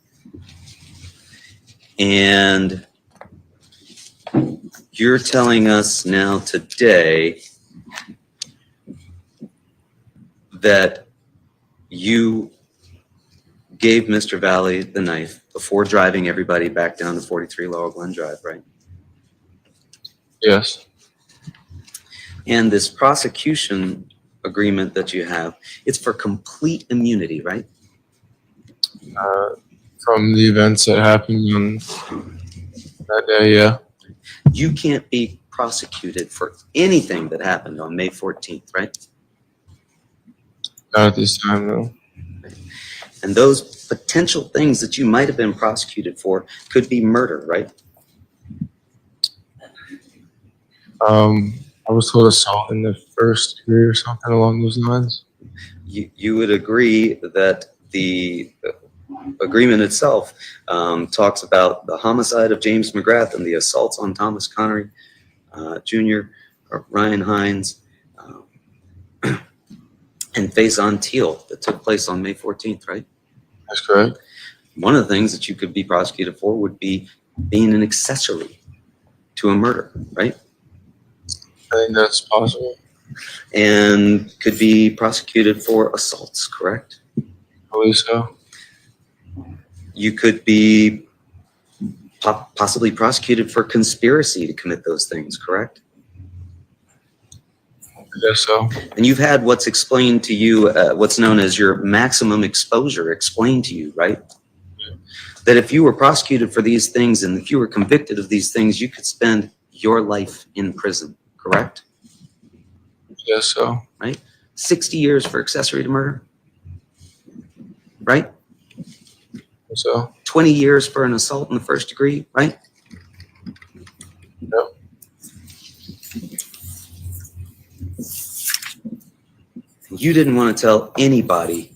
And you're telling us now today that you gave Mr. Valle the knife before driving everybody back down to 43 Laurel Glen Drive, right? Yes. And this prosecution agreement that you have, it's for complete immunity, right? From the events that happened on that day, yeah. You can't be prosecuted for anything that happened on May 14th, right? Not at this time, though. And those potential things that you might have been prosecuted for could be murder, right? I was told assault in the first degree or something along those lines. You would agree that the agreement itself talks about the homicide of James McGrath and the assaults on Thomas Connery Jr., or Ryan Hines, and Faison Teal that took place on May 14th, right? That's correct. One of the things that you could be prosecuted for would be being an accessory to a murder, right? I think that's possible. And could be prosecuted for assaults, correct? I believe so. You could be possibly prosecuted for conspiracy to commit those things, correct? I guess so. And you've had what's explained to you, what's known as your maximum exposure explained to you, right? That if you were prosecuted for these things and if you were convicted of these things, you could spend your life in prison, correct? I guess so. 60 years for accessory to murder, right? So, 20 years for an assault in the first degree, right? yep. You didn't want to tell anybody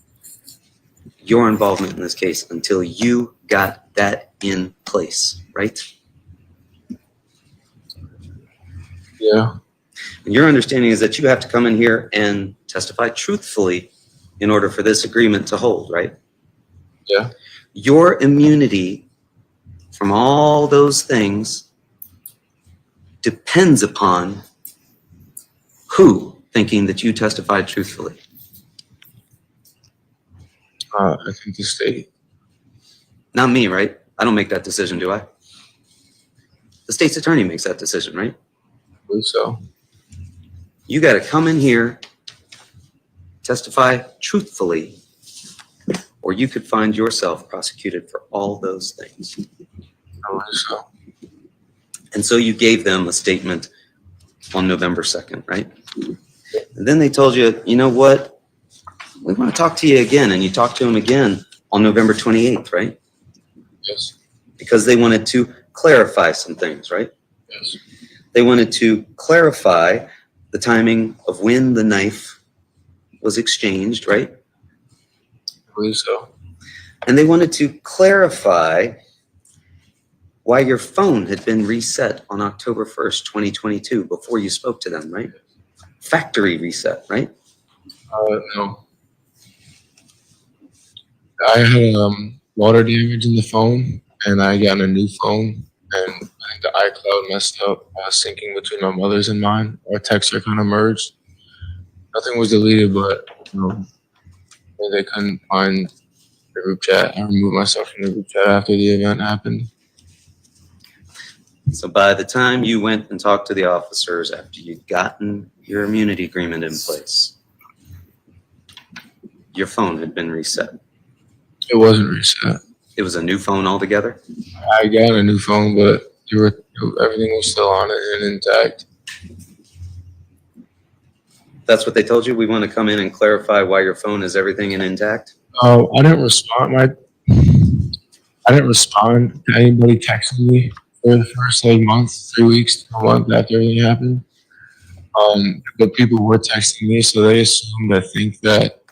your involvement in this case until you got that in place, right? Yeah. And your understanding is that you have to come in here and testify truthfully in order for this agreement to hold, right? Yeah. Your immunity from all those things depends upon who thinking that you testified truthfully. I think the state. Not me, right? I don't make that decision, do I? The state's attorney makes that decision, right? I believe so. You got to come in here, testify truthfully, or you could find yourself prosecuted for all those things. I believe so. And so you gave them a statement on November 2nd, right? And then they told you, you know what? We want to talk to you again. And you talked to them again on November 28th, right? Yes. Because they wanted to clarify some things, right? Yes. They wanted to clarify the timing of when the knife was exchanged, right? I believe so. And they wanted to clarify why your phone had been reset on October 1st, 2022, before you spoke to them, right? Factory reset, right? No. I had water damage in the phone, and I got a new phone, and I think the iCloud messed up. I was syncing between my mother's and mine. Our texts are kind of merged. Nothing was deleted, but they couldn't find the group chat. I removed myself from the group chat after the event happened. So by the time you went and talked to the officers after you'd gotten your immunity agreement in place, your phone had been reset. It wasn't reset. It was a new phone altogether? I got a new phone, but everything was still on it and intact. That's what they told you? We want to come in and clarify why your phone is everything and intact? I didn't respond. I didn't respond to anybody texting me for the first month, 3 weeks, a month after everything happened. But people were texting me, so they assumed, I think, that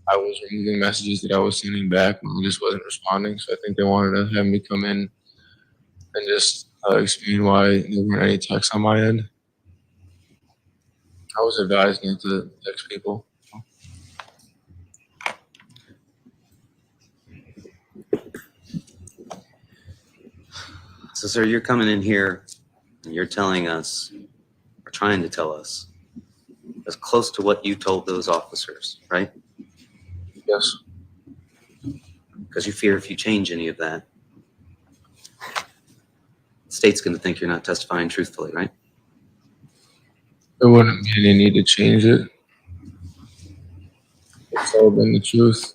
I was removing messages that I was sending back and I just wasn't responding. So I think they wanted to have me come in and just explain why there weren't any texts on my end. I was advised not to text people. So, sir, you're coming in here and you're telling us, or trying to tell us, as close to what you told those officers, right? Yes. Because you fear if you change any of that, the state's going to think you're not testifying truthfully, right? There wouldn't be any need to change it. It's all been the truth.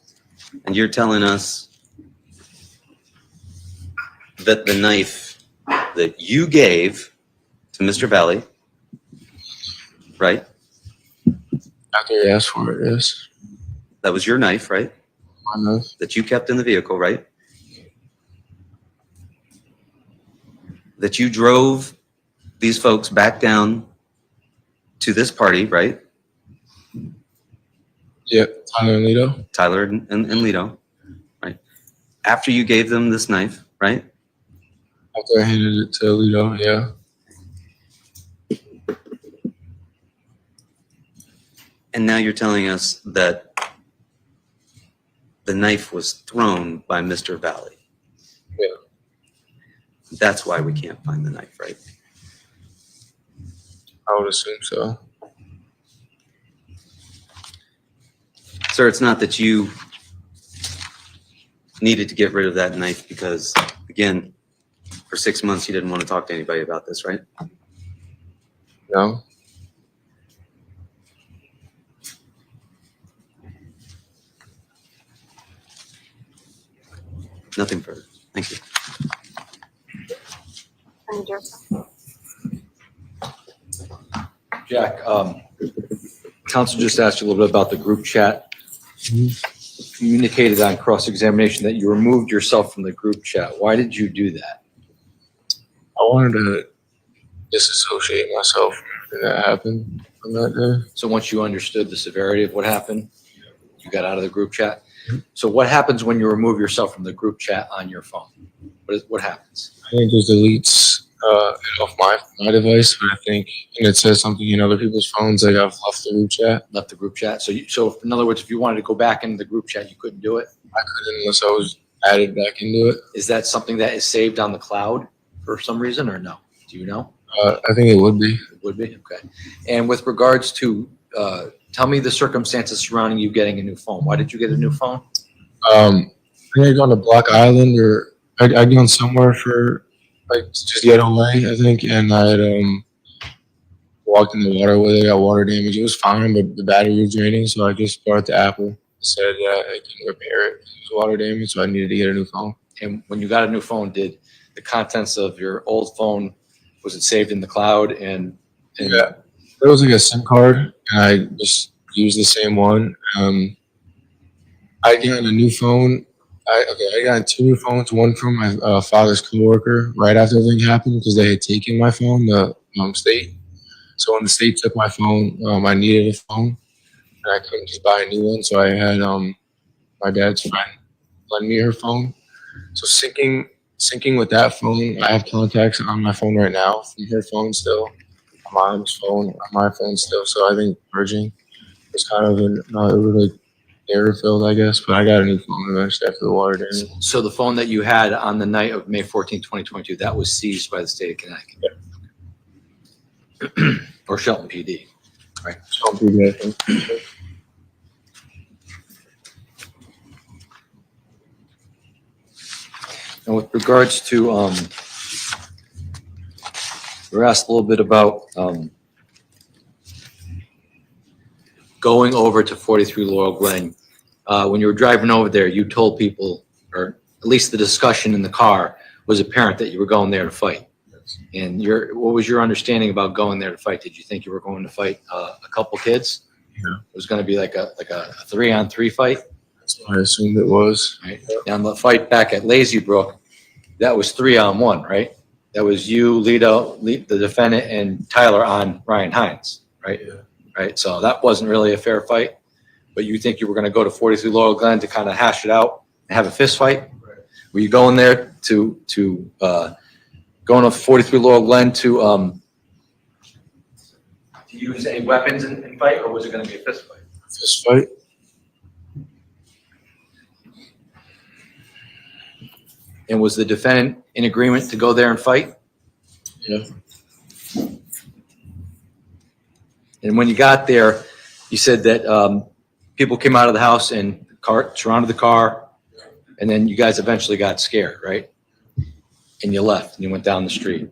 And you're telling us that the knife that you gave to Mr. Valle, right? After he asked for it, yes. That was your knife, right? My knife. That you kept in the vehicle, right? That you drove these folks back down to this party, right? Yep, Tyler and Lito. Tyler and Lito, right? After you gave them this knife, right? After I handed it to Lito, yeah. And now you're telling us that the knife was thrown by Mr. Valle. Yeah. That's why we can't find the knife, right? I would assume so. Sir, it's not that you needed to get rid of that knife because, again, for 6 months you didn't want to talk to anybody about this, right? No. Nothing further. Thank you. Attorney Joseph? Jack, counsel just asked you a little bit about the group chat. You indicated on cross-examination that you removed yourself from the group chat. Why did you do that? I wanted to disassociate myself from everything that happened on that day. So once you understood the severity of what happened, you got out of the group chat? So what happens when you remove yourself from the group chat on your phone? What happens? I think it just deletes it off my device, but I think, and it says something in other people's phones like I've left the group chat. Left the group chat? So in other words, if you wanted to go back into the group chat, you couldn't do it? I couldn't unless I was added back into it. Is that something that is saved on the cloud for some reason or no? Do you know? I think it would be. It would be? Okay. And with regards to, tell me the circumstances surrounding you getting a new phone. Why did you get a new phone? I think I'd gone to Block Island, or I'd gone somewhere for like just get away, I think, and I'd walked in the water where they got water damage. It was fine, but the battery was draining, so I just brought it to Apple. Said I can repair it. It was water damage, so I needed to get a new phone. And when you got a new phone, did the contents of your old phone, was it saved in the cloud? And Yeah, there was like a SIM card, and I just used the same one. I got a new phone. I got two new phones. One from my father's coworker right after everything happened because they had taken my phone, the state. So when the state took my phone, I needed a phone, and I couldn't just buy a new one. So I had my dad's friend lend me her phone. So syncing with that phone, I have contacts on my phone right now from her phone still, my mom's phone, on my phone still. So I think merging was kind of it was like error filled, I guess. But I got a new phone eventually after the water damage. so the phone that you had on the night of May 14, 2022, that was seized by the state of Connecticut. Or Shelton PD. So pretty good, I think. And with regards to, we're asked a little bit about going over to 43 Laurel Glen. When you were driving over there, you told people, or at least the discussion in the car was apparent that you were going there to fight. And what was your understanding about going there to fight? Did you think you were going to fight a couple kids? Yeah. It was going to be like a 3-on-3 fight? That's what I assumed it was. Right. And the fight back at Lazy Brook, that was 3-on-1, right? That was you, Lito, the defendant, and Tyler on Ryan Hines, right? Yeah. Right. So that wasn't really a fair fight, but you think you were going to go to 43 Laurel Glen to kind of hash it out and have a fist fight? Right. Were you going there to going to 43 Laurel Glen to use any weapons in fight, or was it going to be a fist fight? Fist fight. And was the defendant in agreement to go there and fight? Yeah. And when you got there, you said that people came out of the house and surrounded the car, and then you guys eventually got scared, right? And you left and you went down the street,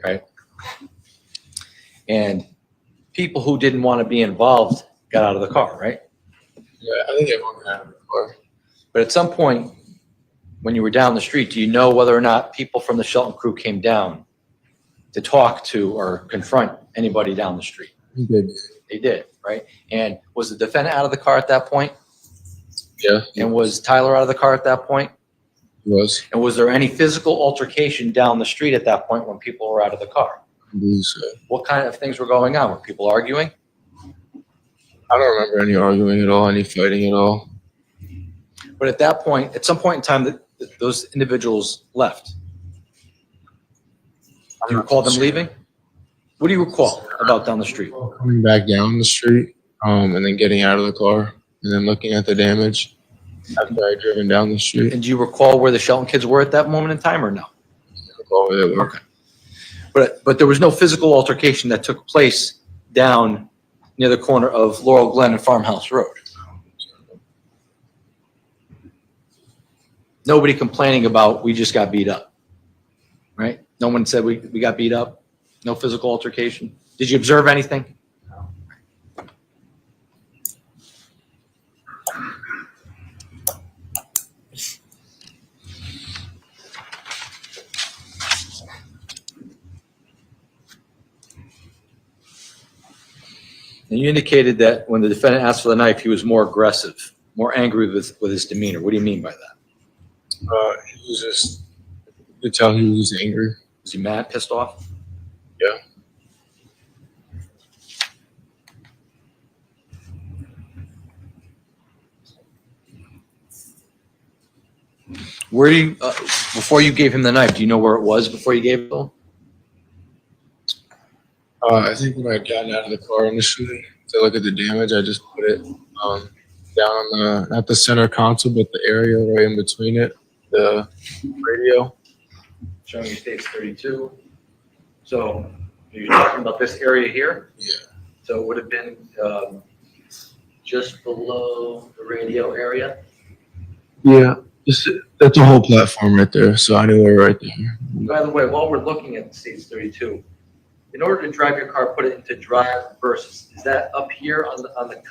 right? And people who didn't want to be involved got out of the car, right? Yeah, I think everyone got out of the car. But at some point, when you were down the street, do you know whether or not people from the Shelton crew came down to talk to or confront anybody down the street? He did. They did, right? And was the defendant out of the car at that point? Yeah, And was Tyler out of the car at that point? he was. And was there any physical altercation down the street at that point when people were out of the car? I believe so. What kind of things were going on? Were people arguing? I don't remember any arguing at all, any fighting at all. But at that point, at some point in time, those individuals left. Do you recall them leaving? What do you recall about down the street? Coming back down the street, and then getting out of the car, and then looking at the damage after I'd driven down the street. And do you recall where the Shelton kids were at that moment in time or no? Over there, Okay. But there was no physical altercation that took place down near the corner of Laurel Glen and Farmhouse Road. Nobody complaining about, we just got beat up, right? No one said we got beat up. No physical altercation. Did you observe anything? And you indicated that when the defendant asked for the knife, he was more aggressive, more angry with his demeanor. What do you mean by that? He was just, you could tell he was angry. Was he mad, pissed off? Yeah. Where do you, before you gave him the knife, do you know where it was before you gave it to him? I think when I had gotten out of the car initially to look at the damage, I just put it down on not the center console, but the area right in between it, the radio. Showing you states 32. So you're talking about this area here? Yeah. So it would have been just below the radio area? Yeah, just, that's a whole platform right there, so anywhere right there. By the way, while we're looking at States 32, in order to drive your car, put it into drive versus, is that up here on the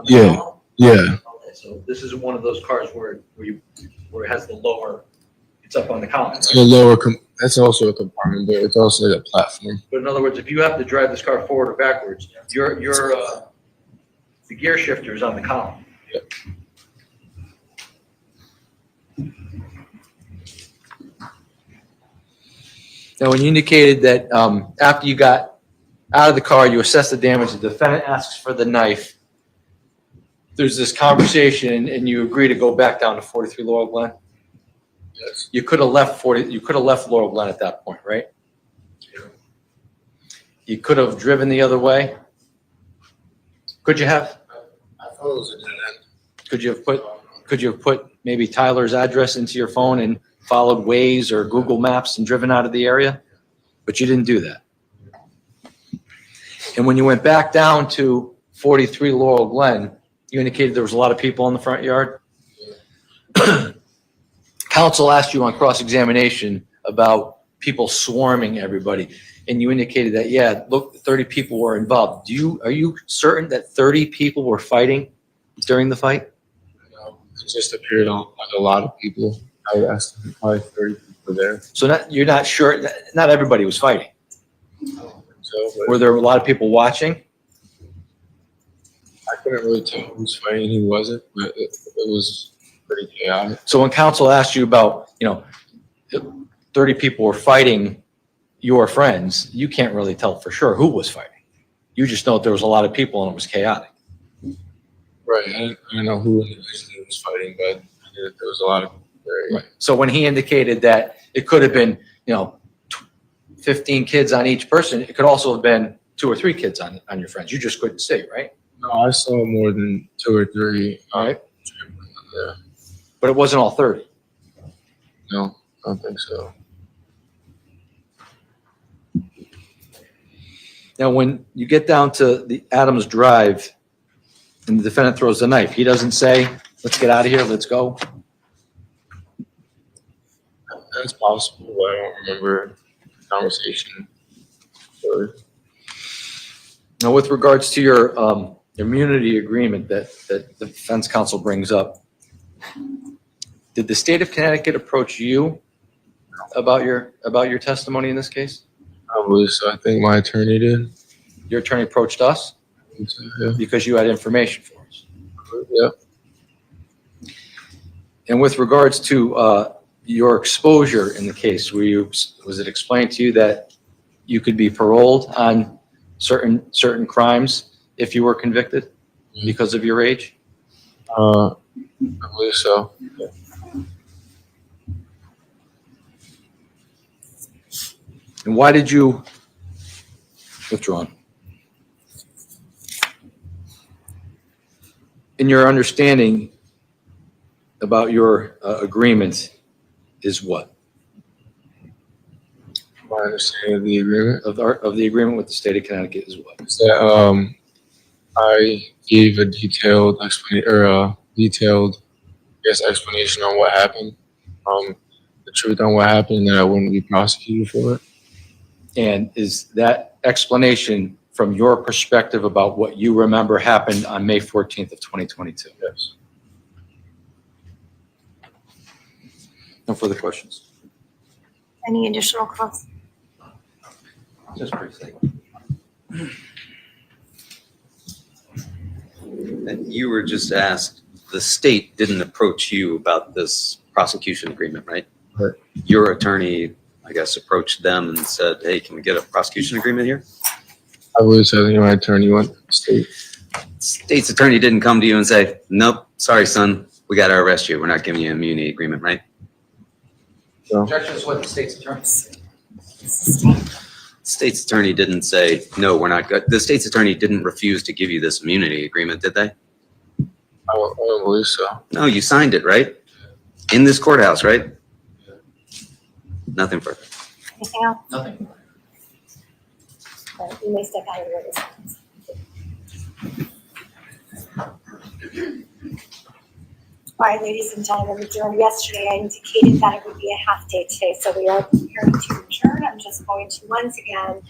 Yeah. column? Yeah, Okay, so this is one of those cars where it has the lower, it's up on the column. it's a lower, that's also a compartment, but it's also like a platform. But in other words, if you have to drive this car forward or backwards, the gear shifter is on the column. Now, when you indicated that after you got out of the car, you assessed the damage, the defendant asks for the knife. There's this conversation and you agree to go back down to 43 Laurel Glen. Yes. You could have left Laurel Glen at that point, right? You could have driven the other way. Could you have? I thought it was a dead end. Could you have put maybe Tyler's address into your phone and followed Waze or Google Maps and driven out of the area? But you didn't do that. And when you went back down to 43 Laurel Glen, you indicated there was a lot of people in the front yard. Counsel asked you on cross-examination about people swarming everybody, and you indicated that, yeah, look, 30 people were involved. Are you certain that 30 people were fighting during the fight? It just appeared like a lot of people. I asked probably 30 people there. So you're not sure, not everybody was fighting. I don't think so, but Were there a lot of people watching? I couldn't really tell who was fighting and who wasn't, but it was pretty chaotic. So when counsel asked you about, 30 people were fighting your friends, you can't really tell for sure who was fighting. You just know that there was a lot of people and it was chaotic. Right, I don't know who individually was fighting, but I knew that there was a lot of people there. Right. So when he indicated that it could have been, 15 kids on each person, it could also have been 2 or 3 kids on your friends. You just couldn't see, right? No, I saw more than 2 or 3. All right. Yeah, But it wasn't all 30. no, I don't think so. Now, when you get down to the Adams Drive and the defendant throws the knife, he doesn't say, let's get out of here, let's go. That's possible, but I don't remember the conversation. Sure. Now, with regards to your immunity agreement that the defense counsel brings up, did the state of Connecticut approach you about your testimony in this case? I think my attorney did. Your attorney approached us I think so, yeah. because you had information for us. Yeah. And with regards to your exposure in the case, was it explained to you that you could be paroled on certain crimes if you were convicted because of your age? I believe so. Yeah. And why did you withdraw? In your understanding about your agreement is what? My understanding of the agreement Of the agreement with the state of Connecticut is what? is that I gave a detailed explanation on what happened, the truth on what happened, and that I wouldn't be prosecuted for it. And is that explanation from your perspective about what you remember happened on May 14th of 2022? Yes. No further questions? Any additional questions? Just briefly. And you were just asked, the state didn't approach you about this prosecution agreement, right? Right. Your attorney, I guess, approached them and said, hey, can we get a prosecution agreement here? I believe so. I think my attorney went to the state. State's attorney didn't come to you and say, nope, sorry, son, we got to arrest you. We're not giving you an immunity agreement, right? So, Objection is what the state's attorney. State's attorney didn't say, no, we're not good. The state's attorney didn't refuse to give you this immunity agreement, did they? I don't believe so. No, you signed it, right? In this courthouse, right? Nothing further. Anything else? Nothing. You may step out of your witness. All right, ladies and gentlemen, we adjourned yesterday. I indicated that it would be a half day today, so we are preparing to adjourn. I'm just going to once again